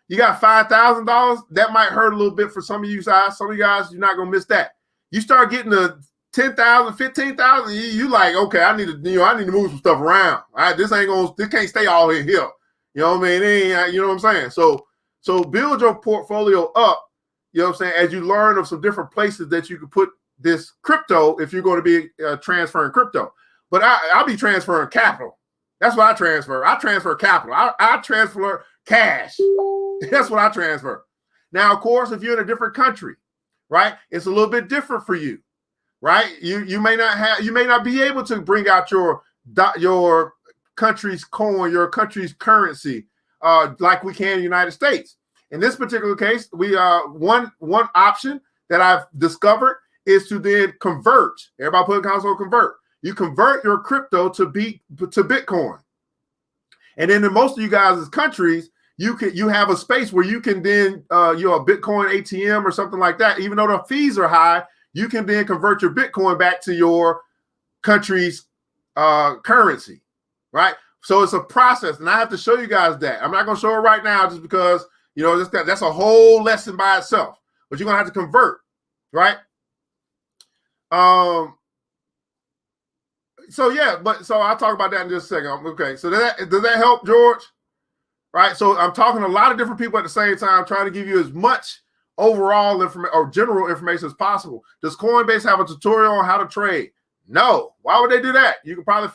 You got $5,000, that might hurt a little bit for some of you guys. Some of you guys, you're not gonna miss that. You start getting to 10,000, 15,000, you like, okay, I need to move some stuff around. All right, this can't stay all in here. You know what I mean? You know what I'm saying? So build your portfolio up. You know what I'm saying? As you learn of some different places that you can put this crypto if you're going to be transferring crypto. But I'll be transferring capital. That's what I transfer. I transfer capital. I transfer cash. That's what I transfer. Now, of course, if you're in a different country, right, it's a little bit different for you, right? You may not be able to bring out your country's coin, your country's currency, like we can in the United States. In this particular case, we one option that I've discovered is to then convert. Everybody put a console convert. You convert your crypto to Bitcoin. And then in most of you guys' countries, you have a space where you can then you're a Bitcoin ATM or something like that. Even though the fees are high, you can then convert your Bitcoin back to your country's currency, right? So it's a process, and I have to show you guys that. I'm not going to show it right now just because that's a whole lesson by itself. But you're going to have to convert, right? So I'll talk about that in just a second. Okay, so does that help, George? Right. So I'm talking to a lot of different people at the same time, trying to give you as much overall information or general information as possible. Does Coinbase have a tutorial on how to trade? No. Why would they do that? You can probably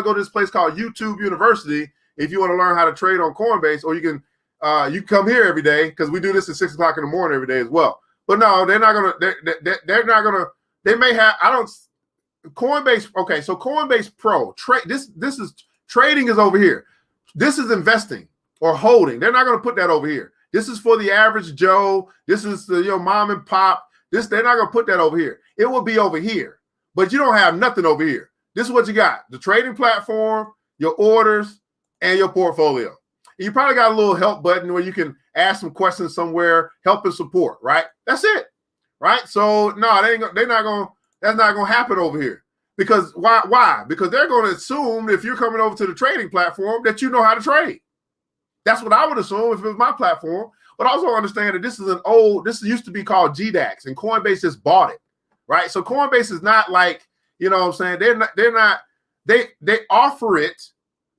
go to this place called YouTube University if you want to learn how to trade on Coinbase, or you can come here every day because we do this at 6 o'clock in the morning every day as well. But no, they're not gonna. They're not gonna. They may have. I don't. Coinbase. Okay, so Coinbase Pro trade. This is trading is over here. This is investing or holding. They're not going to put that over here. This is for the average Joe. This is the mom and pop. They're not going to put that over here. It will be over here, but you don't have nothing over here. This is what you got: the trading platform, your orders, and your portfolio. You probably got a little help button where you can ask some questions somewhere, help and support. Right? That's it. Right? So no, they're not going. That's not going to happen over here. Because why? Because they're going to assume if you're coming over to the trading platform that you know how to trade. That's what I would assume if it was my platform. But also understand that this used to be called GDAX, and Coinbase just bought it, right? So Coinbase is not like, you know what I'm saying? They offer it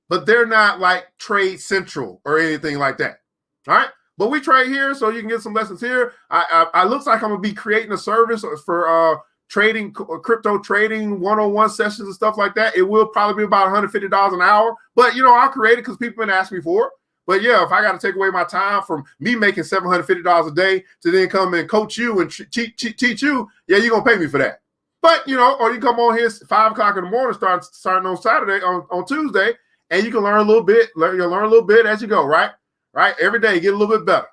but they're not like Trade Central or anything like that. All right. But we trade here, so you can get some lessons here. I looks like I'm gonna be creating a service for trading, crypto trading, one-on-one sessions and stuff like that. It will probably be about $150 an hour, but I'll create it because people been asking me for it. But yeah, if I got to take away my time from me making $750 a day to then come and coach you and teach you, yeah, you're gonna pay me for that. But or you come on here 5 o'clock in the morning, starting on Saturday, on Tuesday, and you can learn a little bit. You'll learn a little bit as you go, right? Right? Every day, get a little bit better.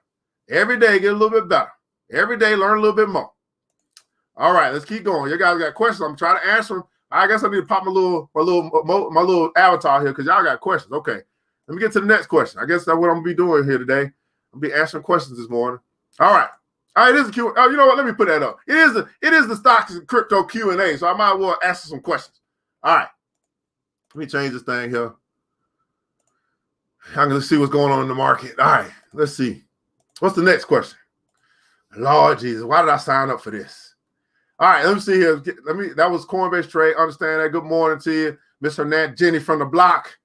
Every day, get a little bit better. Every day, learn a little bit more. All right, let's keep going. You guys got questions. I'm trying to answer them. I guess I need to pop my little avatar here because y'all got questions. Okay, let me get to the next question. I guess that's what I'm gonna be doing here today. I'm gonna be answering questions this morning. All right. It is a Q. Oh, you know what? Let me put that up. It is the stocks and crypto Q&A. So I might as well answer some questions. All right. Let me change this thing here. I'm going to see what's going on in the market. All right, let's see. What's the next question? Lord Jesus, why did I sign up for this? All right, let me see here. That was Coinbase Trade. Understand that. Good morning to you, Miss Hernandez, Jenny from the block.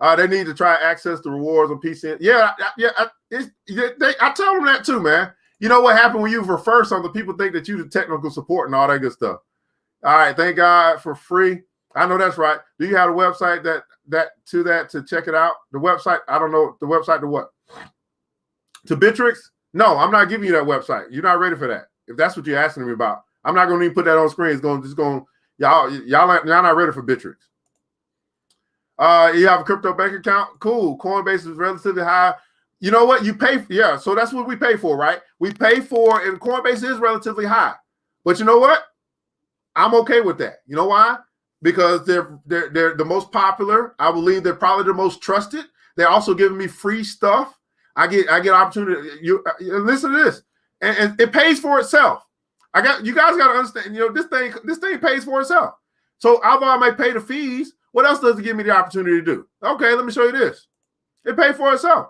They need to try access the rewards on PCN. Yeah. I tell them that too, man. You know what happened when you refer something? People think that you're the technical support and all that good stuff. All right, thank God for free. I know that's right. Do you have a website to check it out? The website, I don't know. The website to what? To Bittrex? No, I'm not giving you that website. You're not ready for that. If that's what you're asking me about, I'm not going to even put that on screen. Y'all not ready for Bittrex. You have a crypto bank account? Cool. Coinbase is relatively high. You know what? You pay. Yeah, so that's what we pay for, right? We pay for, and Coinbase is relatively high. But you know what? I'm okay with that. You know why? Because they're the most popular. I believe they're probably the most trusted. They're also giving me free stuff. I get opportunity. You listen to this, and it pays for itself. You guys got to understand. This thing pays for itself. So although I may pay the fees, what else does it give me the opportunity to do? Okay, let me show you this. It pays for itself.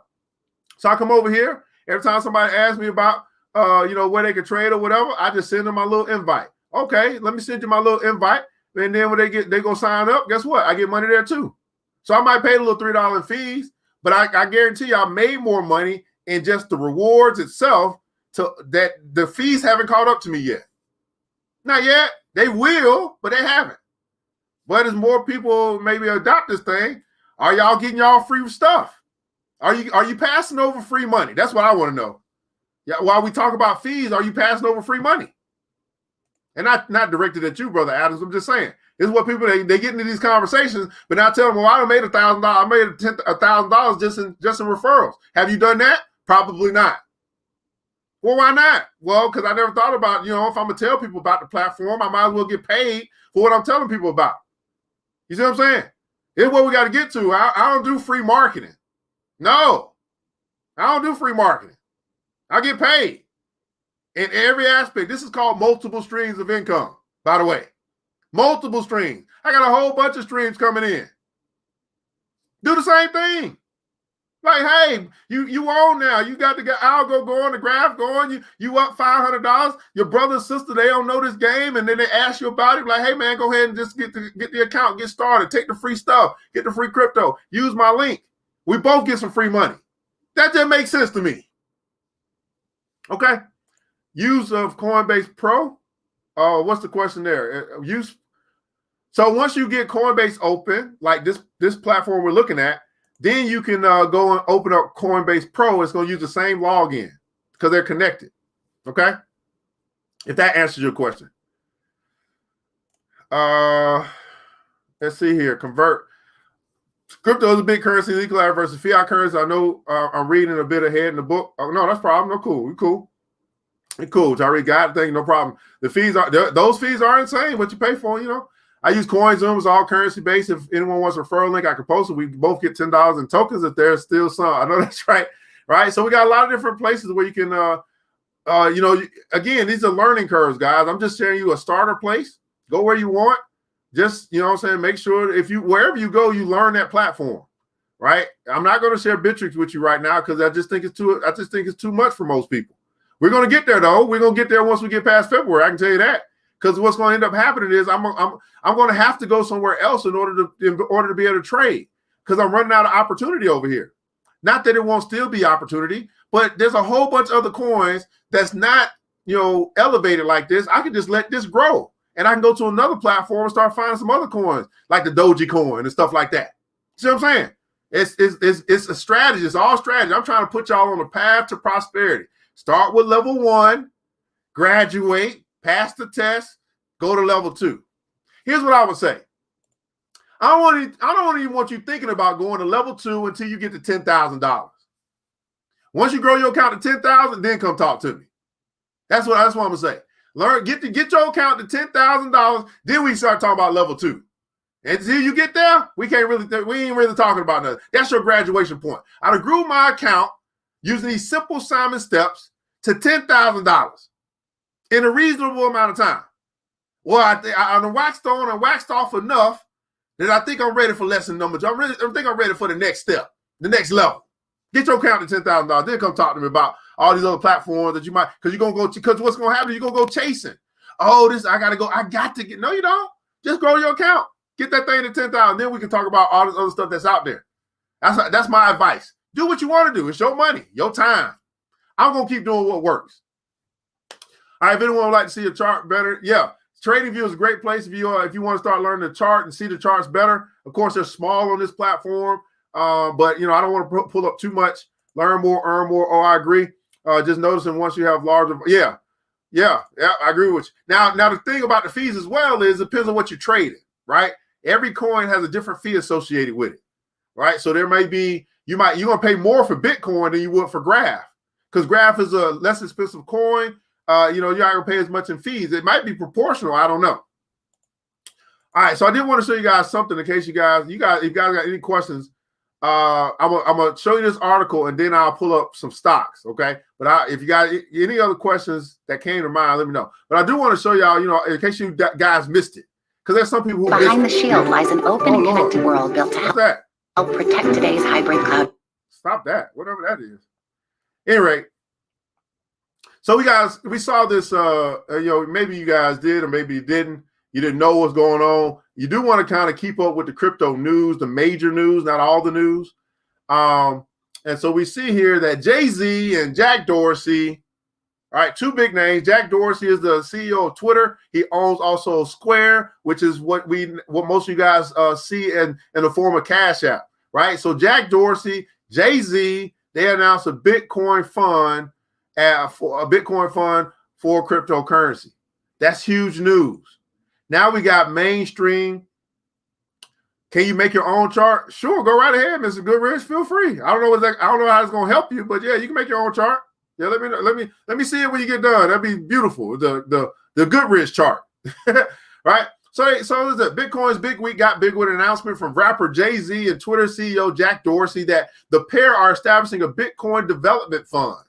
So I come over here every time somebody asks me about where they can trade or whatever. I just send them my little invite. Okay, let me send you my little invite. And then when they go sign up, guess what? I get money there too. So I might pay a little $3 in fees, but I guarantee you I made more money in just the rewards itself that the fees haven't caught up to me yet. Not yet. They will, but they haven't. But as more people maybe adopt this thing, are y'all getting y'all free stuff? Are you passing over free money? That's what I want to know. Yeah, while we talk about fees, are you passing over free money? And not directed at you, Brother Adams. I'm just saying. This is what people, they get into these conversations, but now tell them, well, I made $1,000. I made $1,000 just in referrals. Have you done that? Probably not. Well, why not? Well, because I never thought about, if I'm going to tell people about the platform, I might as well get paid for what I'm telling people about. You see what I'm saying? Here's what we got to get to. I don't do free marketing. No, I don't do free marketing. I get paid. In every aspect. This is called multiple streams of income, by the way. Multiple streams. I got a whole bunch of streams coming in. Do the same thing. Like, hey, you own now. You got the algo going, the graph going. You up $500. Your brother and sister, they don't know this game, and then they ask you about it. Like, hey, man, go ahead and just get the account, get started. Take the free stuff. Get the free crypto. Use my link. We both get some free money. That just makes sense to me. Okay? Use of Coinbase Pro. What's the question there? So once you get Coinbase open, like this platform we're looking at, then you can go and open up Coinbase Pro. It's going to use the same login because they're connected. Okay? If that answers your question. Let's see here. Convert. Crypto is a big currency, legal versus fiat currency. I know I'm reading a bit ahead in the book. Oh, no, that's a problem. No, cool. We cool. Cool. I already got the thing. No problem. The fees those fees are insane. What you pay for, I use CoinZoom. It's all currency based. If anyone wants a referral link, I can post it. We both get $10 in tokens if there's still some. I know that's right. Right. So we got a lot of different places where you can, again, these are learning curves, guys. I'm just sharing you a starter place. Go where you want. Just, make sure wherever you go, you learn that platform. Right. I'm not going to share Bittrex with you right now because I just think it's too much for most people. We're going to get there, though. We're going to get there once we get past February. I can tell you that. Because what's going to end up happening is I'm going to have to go somewhere else in order to be able to trade. because I'm running out of opportunity over here. Not that it won't still be opportunity, but there's a whole bunch of other coins that's not, elevated like this. I can just let this grow, and I can go to another platform and start finding some other coins like the Doji coin and stuff like that. See what I'm saying? It's a strategy. It's all strategy. I'm trying to put y'all on a path to prosperity. Start with level 1, graduate, pass the test, go to level 2. Here's what I would say. I don't even want you thinking about going to level 2 until you get to $10,000. Once you grow your account to $10,000, then come talk to me. That's what I'm gonna say. Learn, get your account to $10,000, then we start talking about level 2. And until you get there, we ain't really talking about nothing. That's your graduation point. I grew my account using these simple Simon steps to $10,000 in a reasonable amount of time. Well, I waxed on and waxed off enough that I think I'm ready for lesson number 2. I think I'm ready for the next step, the next level. Get your account to $10,000. Then come talk to me about all these other platforms that you might, because you're going to go, because what's going to happen, you're going to go chasing. Oh, I got to get, no, you don't. Just grow your account. Get that thing to 10,000. Then we can talk about all this other stuff that's out there. That's my advice. Do what you want to do. It's your money, your time. I'm going to keep doing what works. All right, if anyone would like to see a chart better, yeah. TradingView is a great place if you want to start learning the chart and see the charts better. Of course, they're small on this platform, but I don't want to pull up too much. Learn more, earn more. Oh, I agree. Just noticing once you have larger, yeah, I agree with you. Now the thing about the fees as well is it depends on what you're trading, right? Every coin has a different fee associated with it, right? So there may be you're gonna pay more for Bitcoin than you would for Graph, because Graph is a less expensive coin. You're not gonna pay as much in fees. It might be proportional. I don't know. All right, so I did want to show you guys something in case if you guys got any questions. I'm gonna show you this article and then I'll pull up some stocks. Okay, but if you got any other questions that came to mind, let me know. But I do want to show y'all, in case you guys missed it, because there's some people who behind the shield lies an open and connected world built to help protect today's hybrid cloud. Stop that, whatever that is. Anyway. So we saw this, maybe you guys did, or maybe you didn't. You didn't know what's going on. You do want to kind of keep up with the crypto news, the major news, not all the news. And so we see here that Jay-Z and Jack Dorsey, all right, two big names. Jack Dorsey is the CEO of Twitter. He owns also Square, which is what most of you guys see in the form of Cash App, right? So Jack Dorsey, Jay-Z, they announced a Bitcoin fund. For a Bitcoin fund for cryptocurrency. That's huge news. Now we got mainstream. Can you make your own chart? Sure, go right ahead, Mr. Goodrich. Feel free. I don't know how it's going to help you, but yeah, you can make your own chart. Yeah, let me see it when you get done. That'd be beautiful. The Goodrich chart, right? So is it Bitcoin's big week got big with an announcement from rapper Jay-Z and Twitter CEO Jack Dorsey that the pair are establishing a Bitcoin development fund.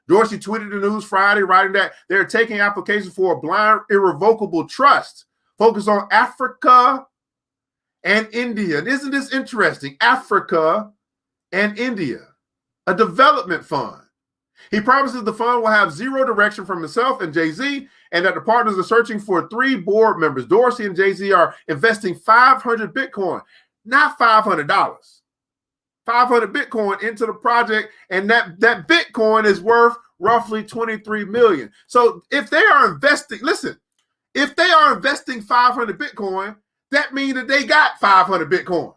Dorsey tweeted the news Friday, writing that they're taking applications for a blind, irrevocable trust focused on Africa and India. And isn't this interesting? Africa and India, a development fund. He promises the fund will have zero direction from himself and Jay-Z, and that the partners are searching for 3 board members. Dorsey and Jay-Z are investing 500 Bitcoin, not $500. 500 Bitcoin into the project, and that Bitcoin is worth roughly 23 million. So if they are investing, if they are investing 500 Bitcoin, that means that they got 500 Bitcoin.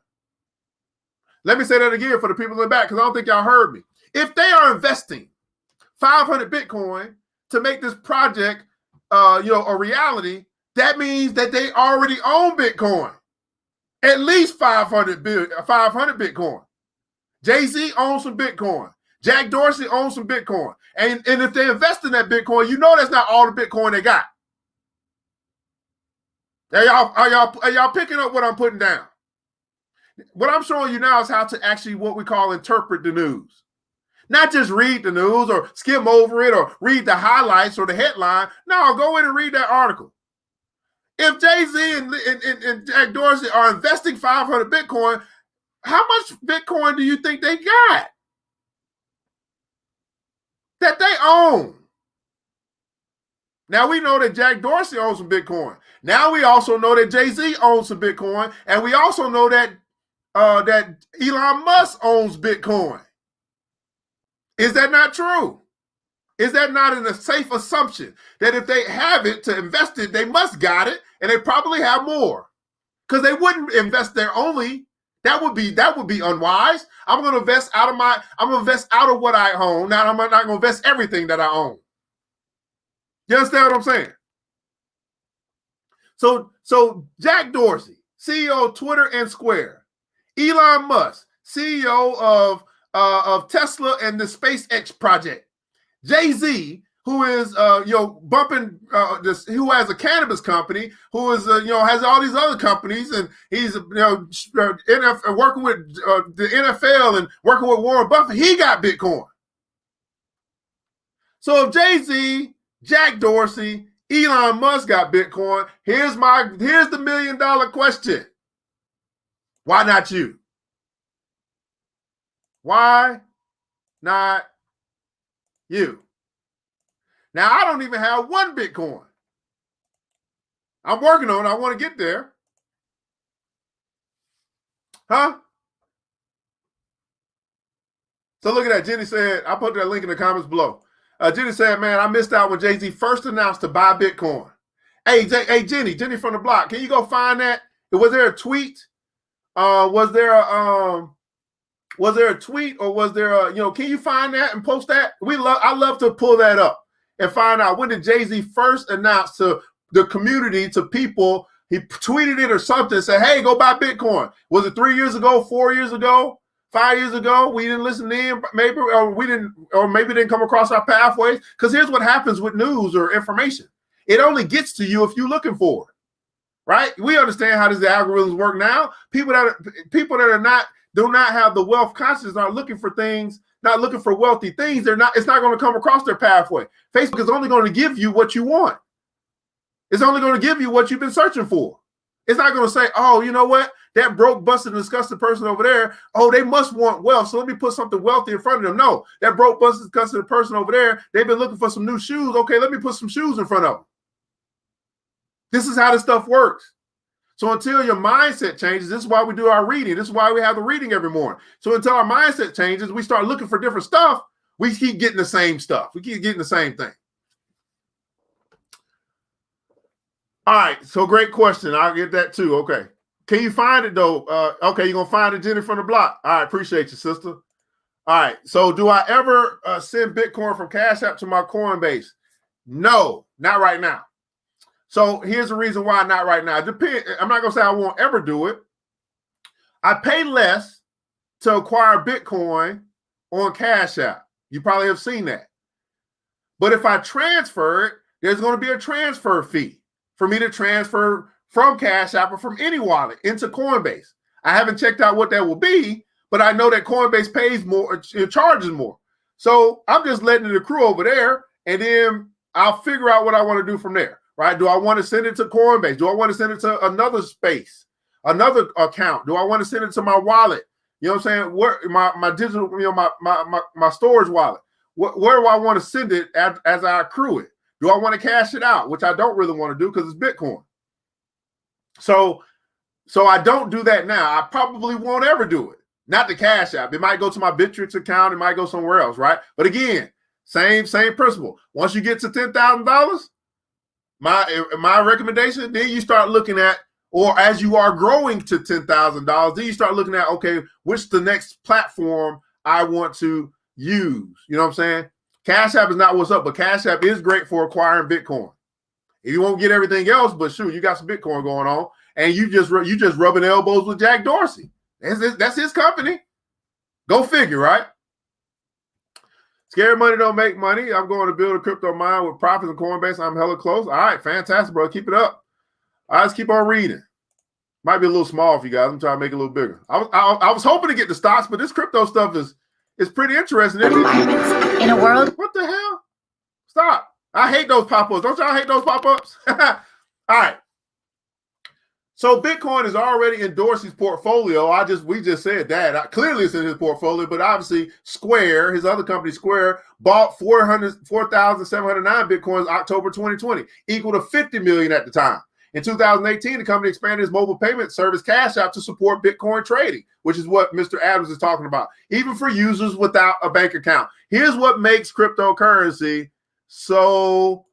Let me say that again for the people in the back, because I don't think y'all heard me. If they are investing 500 Bitcoin to make this project, a reality, that means that they already own Bitcoin, at least 500 Bitcoin. Jay-Z owns some Bitcoin. Jack Dorsey owns some Bitcoin. And if they invest in that Bitcoin, that's not all the Bitcoin they got. Are y'all picking up what I'm putting down? What I'm showing you now is how to actually what we call interpret the news. Not just read the news or skim over it or read the highlights or the headline. No, go in and read that article. If Jay-Z and Jack Dorsey are investing 500 Bitcoin, how much Bitcoin do you think they got that they own? Now we know that Jack Dorsey owns some Bitcoin. Now we also know that Jay-Z owns some Bitcoin. And we also know that that Elon Musk owns Bitcoin. Is that not true? Is that not a safe assumption that if they have it to invest it, they must got it, and they probably have more? Because they wouldn't invest there only. That would be unwise. I'm going to invest out of what I own. Now I'm not going to invest everything that I own. You understand what I'm saying? So Jack Dorsey, CEO of Twitter and Square, Elon Musk, CEO of Tesla and the SpaceX project, Jay-Z, who is bumping this, who has a cannabis company, who is has all these other companies, and he's working with the NFL and working with Warren Buffett. He got Bitcoin. So if Jay-Z, Jack Dorsey, Elon Musk got Bitcoin, here's the $1 million question. Why not you? Why not you? Now, I don't even have one Bitcoin. I'm working on it. I want to get there. Huh? So look at that. Jenny said, I put that link in the comments below. Jenny said, man, I missed out when Jay-Z first announced to buy Bitcoin. Hey, Jenny from the block, can you go find that? Was there a tweet? Was there a tweet, or was there a, can you find that and post that? I love to pull that up and find out when did Jay-Z first announce to the community, to people. He tweeted it or something, said, hey, go buy Bitcoin. Was it 3 years ago, 4 years ago, 5 years ago? We didn't listen to him, maybe, or maybe didn't come across our pathways. Because here's what happens with news or information. It only gets to you if you're looking for it, right? We understand how these algorithms work now. People that do not have the wealth consciousness, are looking for things, not looking for wealthy things. It's not going to come across their pathway. Facebook is only going to give you what you want. It's only going to give you what you've been searching for. It's not going to say, oh, you know what? That broke, busted, and disgusted person over there, oh, they must want wealth, so let me put something wealthy in front of them. No, that broke, busted, disgusted person over there, they've been looking for some new shoes. Okay, let me put some shoes in front of them. This is how this stuff works. So until your mindset changes, this is why we do our reading. This is why we have the reading every morning. So until our mindset changes, we start looking for different stuff, we keep getting the same stuff. We keep getting the same thing. All right, so great question. I'll get that too. Okay. Can you find it though? Okay, you're going to find it, Jenny from the block. All right, appreciate you, sister. All right, so do I ever send Bitcoin from Cash App to my Coinbase? No, not right now. So here's the reason why not right now. I'm not going to say I won't ever do it. I pay less to acquire Bitcoin on Cash App. You probably have seen that. But if I transfer it, there's going to be a transfer fee for me to transfer from Cash App or from any wallet into Coinbase. I haven't checked out what that will be, but I know that Coinbase pays more, it charges more. So I'm just letting it accrue over there, and then I'll figure out what I want to do from there, right? Do I want to send it to Coinbase? Do I want to send it to another space, another account? Do I want to send it to my wallet? You know what I'm saying? Where my digital, my storage wallet. Where do I want to send it as I accrue it? Do I want to cash it out, which I don't really want to do because it's Bitcoin. So I don't do that now. I probably won't ever do it. Not the Cash App. It might go to my Bittrex account. It might go somewhere else, right? But again, same principle. Once you get to $10,000, my recommendation, then you start looking at, or as you are growing to $10,000, then you start looking at, okay, what's the next platform I want to use? You know what I'm saying? Cash App is not what's up, but Cash App is great for acquiring Bitcoin. If you won't get everything else, but shoot, you got some Bitcoin going on, and you just rubbing elbows with Jack Dorsey. That's his company. Go figure, right? Scary money don't make money. I'm going to build a crypto mine with profits and Coinbase. I'm hella close. All right, fantastic, bro. Keep it up. All right, let's keep on reading. Might be a little small for you guys. I'm trying to make it a little bigger. I was hoping to get the stocks, but this crypto stuff is pretty interesting. In a world. What the hell? Stop. I hate those pop-ups. Don't y'all hate those pop-ups? All right. So Bitcoin is already in Dorsey's portfolio. We just said that. Clearly it's in his portfolio, but obviously Square, his other company Square, bought 4,709 Bitcoins October 2020, equal to 50 million at the time. In 2018, the company expanded its mobile payment service Cash App to support Bitcoin trading, which is what Mr. Adams is talking about, even for users without a bank account. Here's what makes cryptocurrency so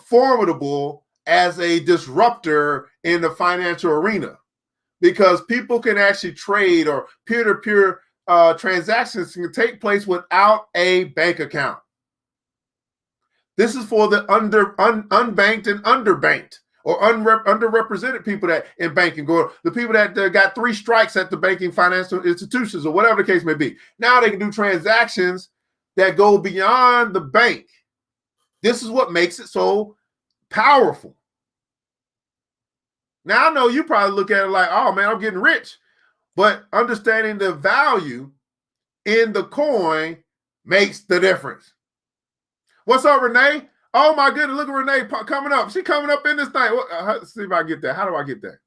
formidable as a disruptor in the financial arena, because people can actually trade, or peer-to-peer transactions can take place without a bank account. This is for the unbanked and underbanked, or underrepresented people that in banking, or the people that got 3 strikes at the banking financial institutions, or whatever the case may be. Now they can do transactions that go beyond the bank. This is what makes it so powerful. Now, I know you probably look at it like, oh man, I'm getting rich. But understanding the value in the coin makes the difference. What's up, Renee? Oh my goodness, look at Renee coming up. She coming up in this thing. Let's see if I get that. How do I get that?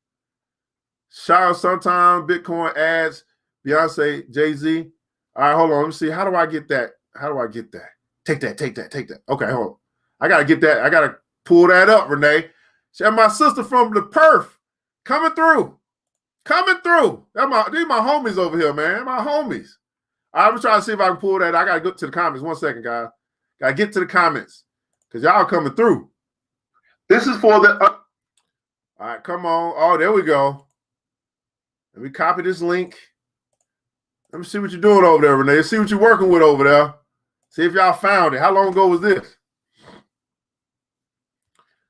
Shout out sometime Bitcoin ads, Beyonce, Jay-Z. All right, hold on. Let me see. How do I get that? How do I get that? Take that. Okay, hold on. I got to get that. I got to pull that up, Renee. She had my sister from the Perth coming through. These my homies over here, man. My homies. I'm trying to see if I can pull that. I got to go to the comments. 1 second, guys. Got to get to the comments because y'all coming through. This is for the... all right, come on. Oh, there we go. Let me copy this link. Let me see what you're doing over there, Renee. See what you're working with over there. See if y'all found it. How long ago was this?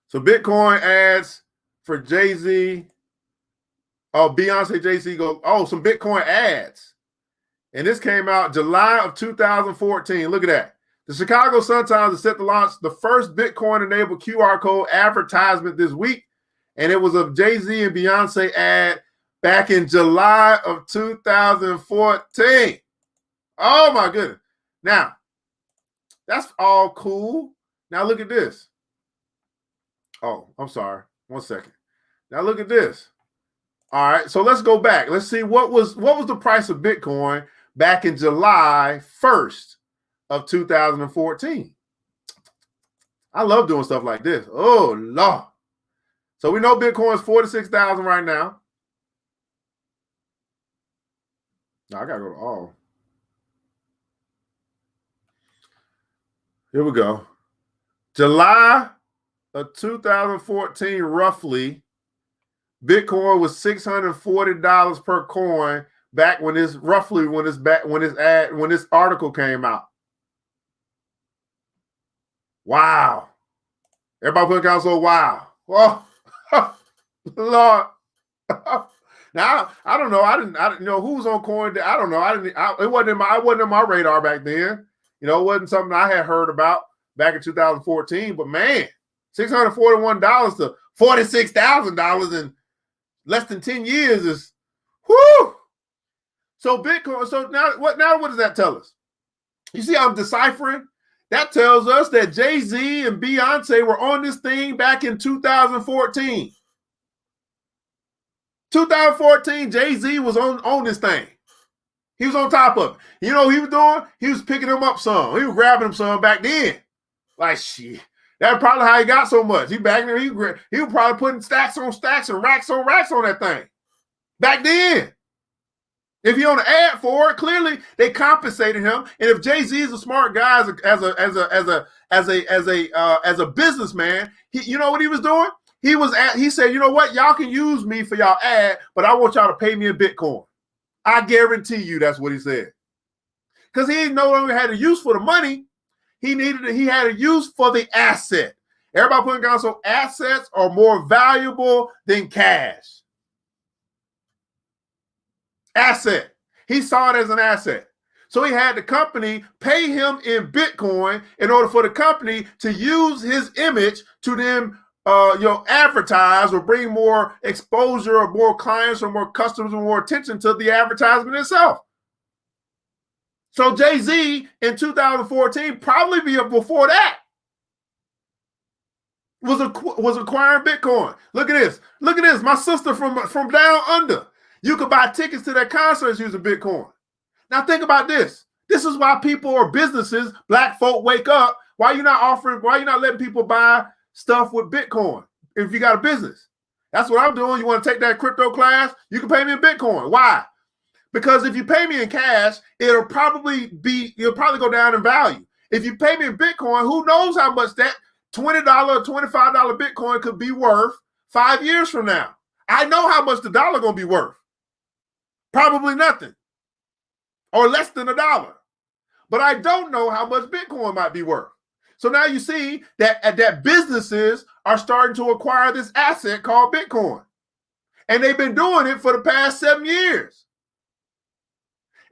So Bitcoin ads for Jay-Z. Oh, Beyonce, Jay-Z go, oh, some Bitcoin ads. And this came out July of 2014. Look at that. The Chicago Sun-Times is set to launch the first Bitcoin-enabled QR code advertisement this week. And it was of Jay-Z and Beyonce ad back in July of 2014. Oh, my goodness. Now, that's all cool. Now, look at this. Oh, I'm sorry. 1 second. Now, look at this. All right, so let's go back. Let's see what was the price of Bitcoin back in July 1st of 2014. I love doing stuff like this. Oh, Lord. So we know Bitcoin is 46,000 right now. Now I got to go to all. Here we go. July of 2014, roughly, Bitcoin was $640 per coin back when this article came out. Wow. Everybody put down, so wow. Oh, Lord. Now I don't know. I didn't know who was on coin. I don't know. It wasn't in my radar back then. You know, it wasn't something I had heard about back in 2014. But man, $641 to $46,000 in less than 10 years is whoo. So Bitcoin. So now what does that tell us? You see, I'm deciphering. That tells us that Jay-Z and Beyonce were on this thing back in 2014. 2014, Jay-Z was on this thing. He was on top of it. You know what he was doing? He was picking them up some. He was grabbing them some back then. Like, shit. That's probably how he got so much. He back there, he was probably putting stacks on stacks and racks on racks on that thing. Back then. If he on an ad for it, clearly they compensated him. And if Jay-Z is a smart guy as a businessman, you know what he was doing? He said, you know what? Y'all can use me for y'all ad, but I want y'all to pay me in Bitcoin. I guarantee you that's what he said. Because he no longer had a use for the money. He had a use for the asset. Everybody putting down, so assets are more valuable than cash. Asset. He saw it as an asset. So he had the company pay him in Bitcoin in order for the company to use his image to then advertise or bring more exposure or more clients or more customers or more attention to the advertisement itself. So Jay-Z in 2014, probably before that, was acquiring Bitcoin. Look at this. Look at this. My sister from down under. You could buy tickets to their concerts using Bitcoin. Now think about this. This is why people or businesses, black folk, wake up. Why you not letting people buy stuff with Bitcoin? if you got a business. That's what I'm doing. You want to take that crypto class? You can pay me in Bitcoin. Why? Because if you pay me in cash, you'll probably go down in value. If you pay me in Bitcoin, who knows how much that $20 or $25 Bitcoin could be worth 5 years from now. I know how much the dollar going to be worth. Probably nothing or less than $1. But I don't know how much Bitcoin might be worth. So now you see that businesses are starting to acquire this asset called Bitcoin. And they've been doing it for the past 7 years.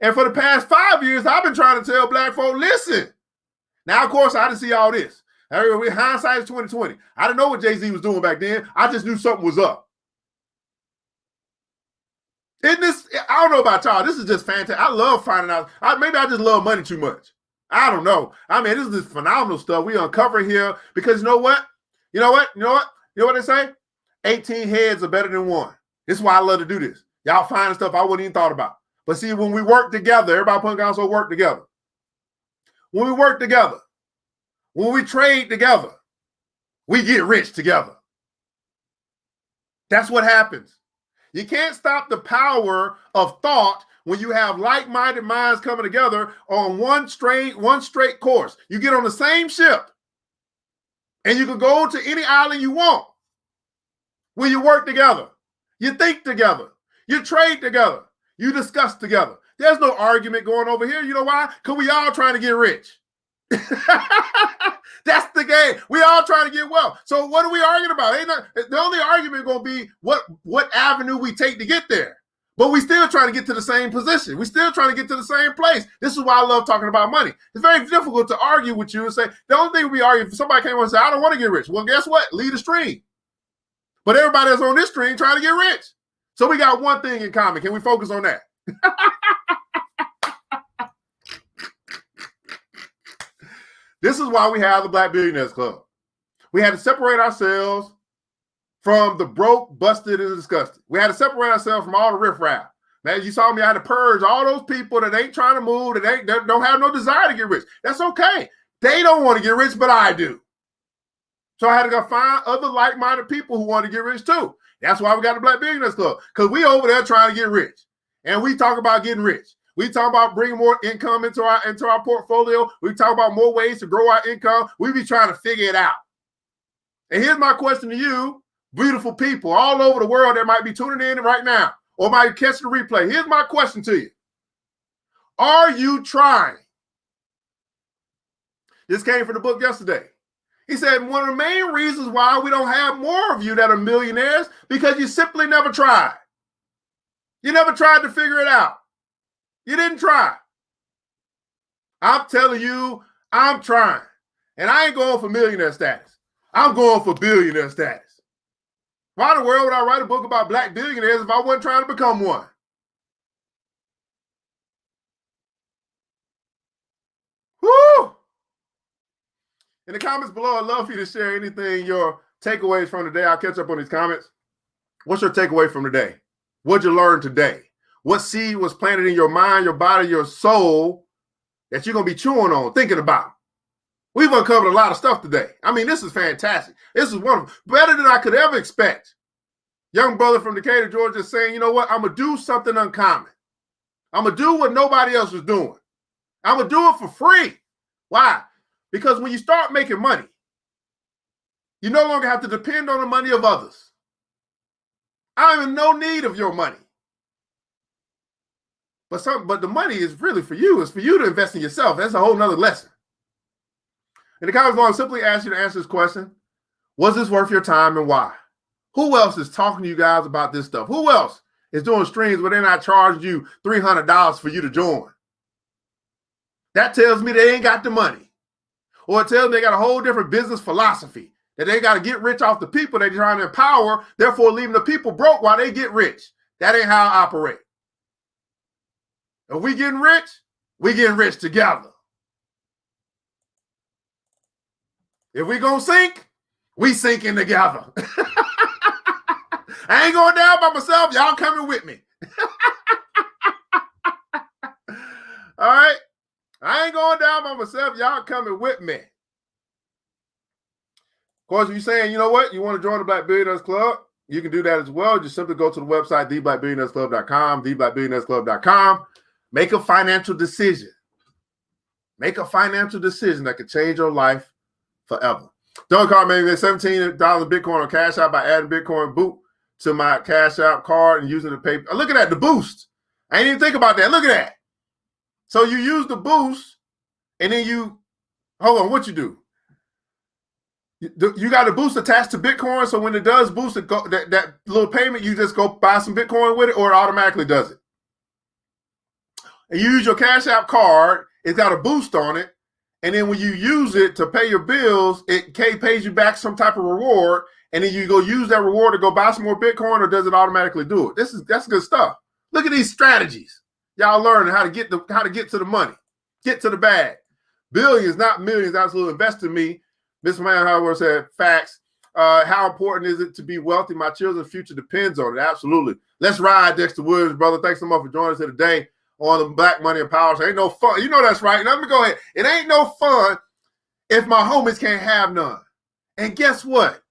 And for the past 5 years, I've been trying to tell black folk, listen. Now, of course, I didn't see all this. Hindsight is 2020. I didn't know what Jay-Z was doing back then. I just knew something was up. Isn't this, I don't know about y'all. This is just fantastic. I love finding out. Maybe I just love money too much. I don't know. I mean, this is this phenomenal stuff we uncover here because you know what? You know what they say? 18 heads are better than one. This is why I love to do this. Y'all finding stuff I wouldn't even thought about. But see, when we work together, everybody putting council work together. When we work together, when we trade together, we get rich together. That's what happens. You can't stop the power of thought when you have like-minded minds coming together on one straight course. You get on the same ship and you can go to any island you want when you work together. You think together. You trade together. You discuss together. There's no argument going over here. You know why? Because we all trying to get rich. That's the game. We all trying to get wealth. So what are we arguing about? The only argument going to be what avenue we take to get there. But we still trying to get to the same position. We still trying to get to the same place. This is why I love talking about money. It's very difficult to argue with you and say, the only thing we argue, if somebody came on and said, I don't want to get rich. Well, guess what? Lead a stream. But everybody that's on this stream trying to get rich. So we got one thing in common. Can we focus on that? This is why we have the Black Billionaires Club. We had to separate ourselves from the broke, busted, and disgusted. We had to separate ourselves from all the riffraff. Now, you saw me, I had to purge all those people that ain't trying to move, that don't have no desire to get rich. That's okay. They don't want to get rich, but I do. So I had to go find other like-minded people who want to get rich too. That's why we got the Black Billionaires Club, because we over there trying to get rich. And we talk about getting rich. We talk about bringing more income into our portfolio. We talk about more ways to grow our income. We be trying to figure it out. And here's my question to you, beautiful people all over the world that might be tuning in right now or might catch the replay. Here's my question to you. Are you trying? This came from the book yesterday. He said one of the main reasons why we don't have more of you that are millionaires because you simply never tried. You never tried to figure it out. You didn't try. I'm telling you, I'm trying. And I ain't going for millionaire status. I'm going for billionaire status. Why in the world would I write a book about black billionaires if I wasn't trying to become one? Woo! In the comments below, I'd love for you to share anything, your takeaways from today. I'll catch up on these comments. What's your takeaway from today? What'd you learn today? What seed was planted in your mind, your body, your soul that you're going to be chewing on, thinking about? We've uncovered a lot of stuff today. I mean, this is fantastic. This is wonderful. Better than I could ever expect. Young brother from Decatur, Georgia is saying, you know what? I'm going to do something uncommon. I'm going to do what nobody else is doing. I'm going to do it for free. Why? Because when you start making money, you no longer have to depend on the money of others. I'm in no need of your money. But the money is really for you. It's for you to invest in yourself. That's a whole nother lesson. In the comments below, I simply ask you to answer this question. Was this worth your time and why? Who else is talking to you guys about this stuff? Who else is doing streams where they're not charging you $300 for you to join? That tells me they ain't got the money. Or it tells me they got a whole different business philosophy, that they got to get rich off the people they're trying to empower, therefore leaving the people broke while they get rich. That ain't how I operate. If we getting rich together. If we gonna sink, we sinking together. I ain't going down by myself. Y'all coming with me. All right? I ain't going down by myself. Y'all coming with me. Of course, if you're saying, you know what, you want to join the Black Billionaires Club, you can do that as well. Just simply go to the website, theblackbillionairesclub.com, theblackbillionairesclub.com. Make a financial decision. Make a financial decision that could change your life forever. Don't call me $17 Bitcoin on Cash App by adding Bitcoin Boot to my Cash App card and using the paper. Look at that, the boost. I didn't even think about that. Look at that. So you use the boost, and then you, hold on, what you do? You got a boost attached to Bitcoin, so when it does boost, that little payment, you just go buy some Bitcoin with it, or it automatically does it. And you use your Cash App card, it's got a boost on it, and then when you use it to pay your bills, it pays you back some type of reward, and then you go use that reward to go buy some more Bitcoin, or does it automatically do it? That's good stuff. Look at these strategies. Y'all learning how to get to the money, get to the bag. Billions, not millions, absolutely. Invest in me. Mr. Man Howard said, facts. How important is it to be wealthy? My children's future depends on it. Absolutely. Let's ride, Dexter Williams, brother. Thanks so much for joining us here today on the Black Money and Power Show. Ain't no fun. You know that's right. Let me go ahead. It ain't no fun if my homies can't have none. And guess what?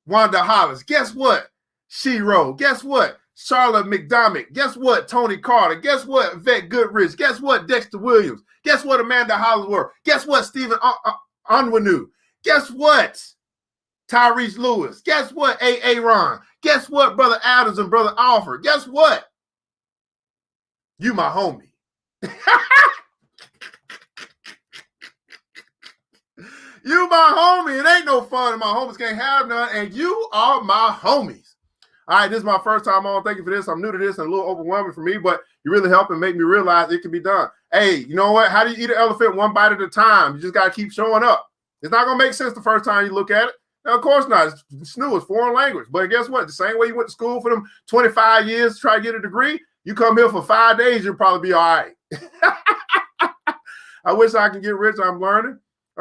Wanda Hollis. Guess what? Shiro. Guess what? Charlotte McDermott. Guess what? Tony Carter. Guess what? Yvette Goodrich. Guess what? Dexter Williams. Guess what? Amanda Hollingsworth. Guess what? Stephen Unwinu. Guess what? Tyrese Lewis. Guess what? A. Ron. Guess what? Brother Adams and Brother Alfred. Guess what? You my homie. You my homie. It ain't no fun and my homies can't have none, and you are my homies. All right, this is my first time on. Thank you for this. I'm new to this and a little overwhelming for me, but you really help and make me realize it can be done. Hey, you know what? How do you eat an elephant one bite at a time? You just got to keep showing up. It's not going to make sense the first time you look at it. Now, of course not. It's new. It's foreign language. But guess what? The same way you went to school for them 25 years to try to get a degree, you come here for 5 days, you'll probably be all right. I wish I could get rich. I'm learning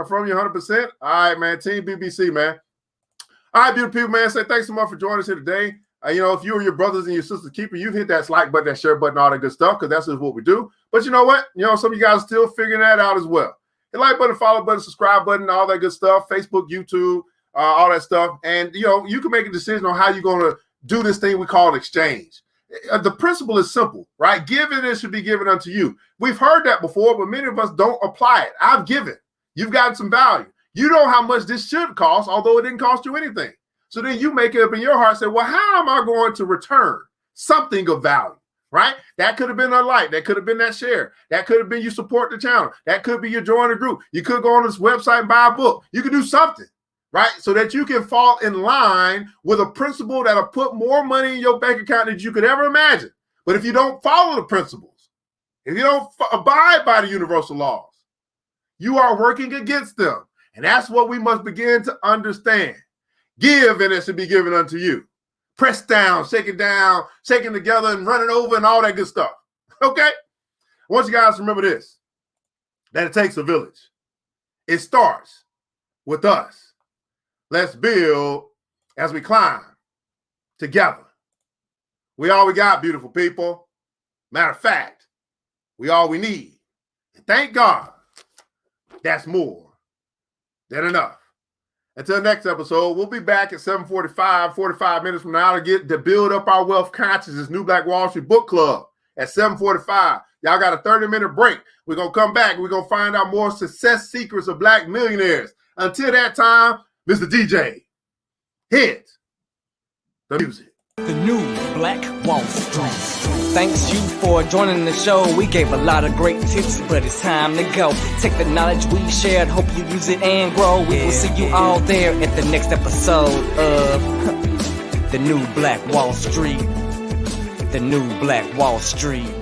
from you 100%. All right, man. Team BBC, man. All right, beautiful people, man. Say thanks so much for joining us here today. You know, if you or your brothers and your sisters keeper, you've hit that like button, that share button, all that good stuff, because that's just what we do. But you know what? You know, some of you guys are still figuring that out as well. The like button, follow button, subscribe button, all that good stuff, Facebook, YouTube, all that stuff. And, you know, you can make a decision on how you're going to do this thing we call an exchange. The principle is simple, right? Give and it should be given unto you. We've heard that before, but many of us don't apply it. I've given. You've gotten some value. You know how much this should cost, although it didn't cost you anything. So then you make it up in your heart and say, well, how am I going to return something of value, right? That could have been a like. That could have been that share. That could have been you support the channel. That could be you join a group. You could go on this website and buy a book. You could do something, right? So that you can fall in line with a principle that'll put more money in your bank account than you could ever imagine. But if you don't follow the principles, if you don't abide by the universal laws, you are working against them. And that's what we must begin to understand. Give, and it should be given unto you. Press down, shaking together, and running over, and all that good stuff. Okay? I want you guys to remember this, that it takes a village. It starts with us. Let's build as we climb together. We all we got, beautiful people. Matter of fact, we all we need. And thank God, that's more than enough. Until next episode, we'll be back at 7:45, 45 minutes from now to build up our wealth consciousness, New Black Wall Street Book Club at 7:45. Y'all got a 30-minute break. We're going to come back. We're going to find out more success secrets of Black millionaires. Until that time, Mr. DJ, hit the music. The New Black Wall Street. Thanks you for joining the show. We gave a lot of great tips, but it's time to go. Take the knowledge we shared, hope you use it and grow. We will see you all there at the next episode of The New Black Wall Street. The New Black Wall Street.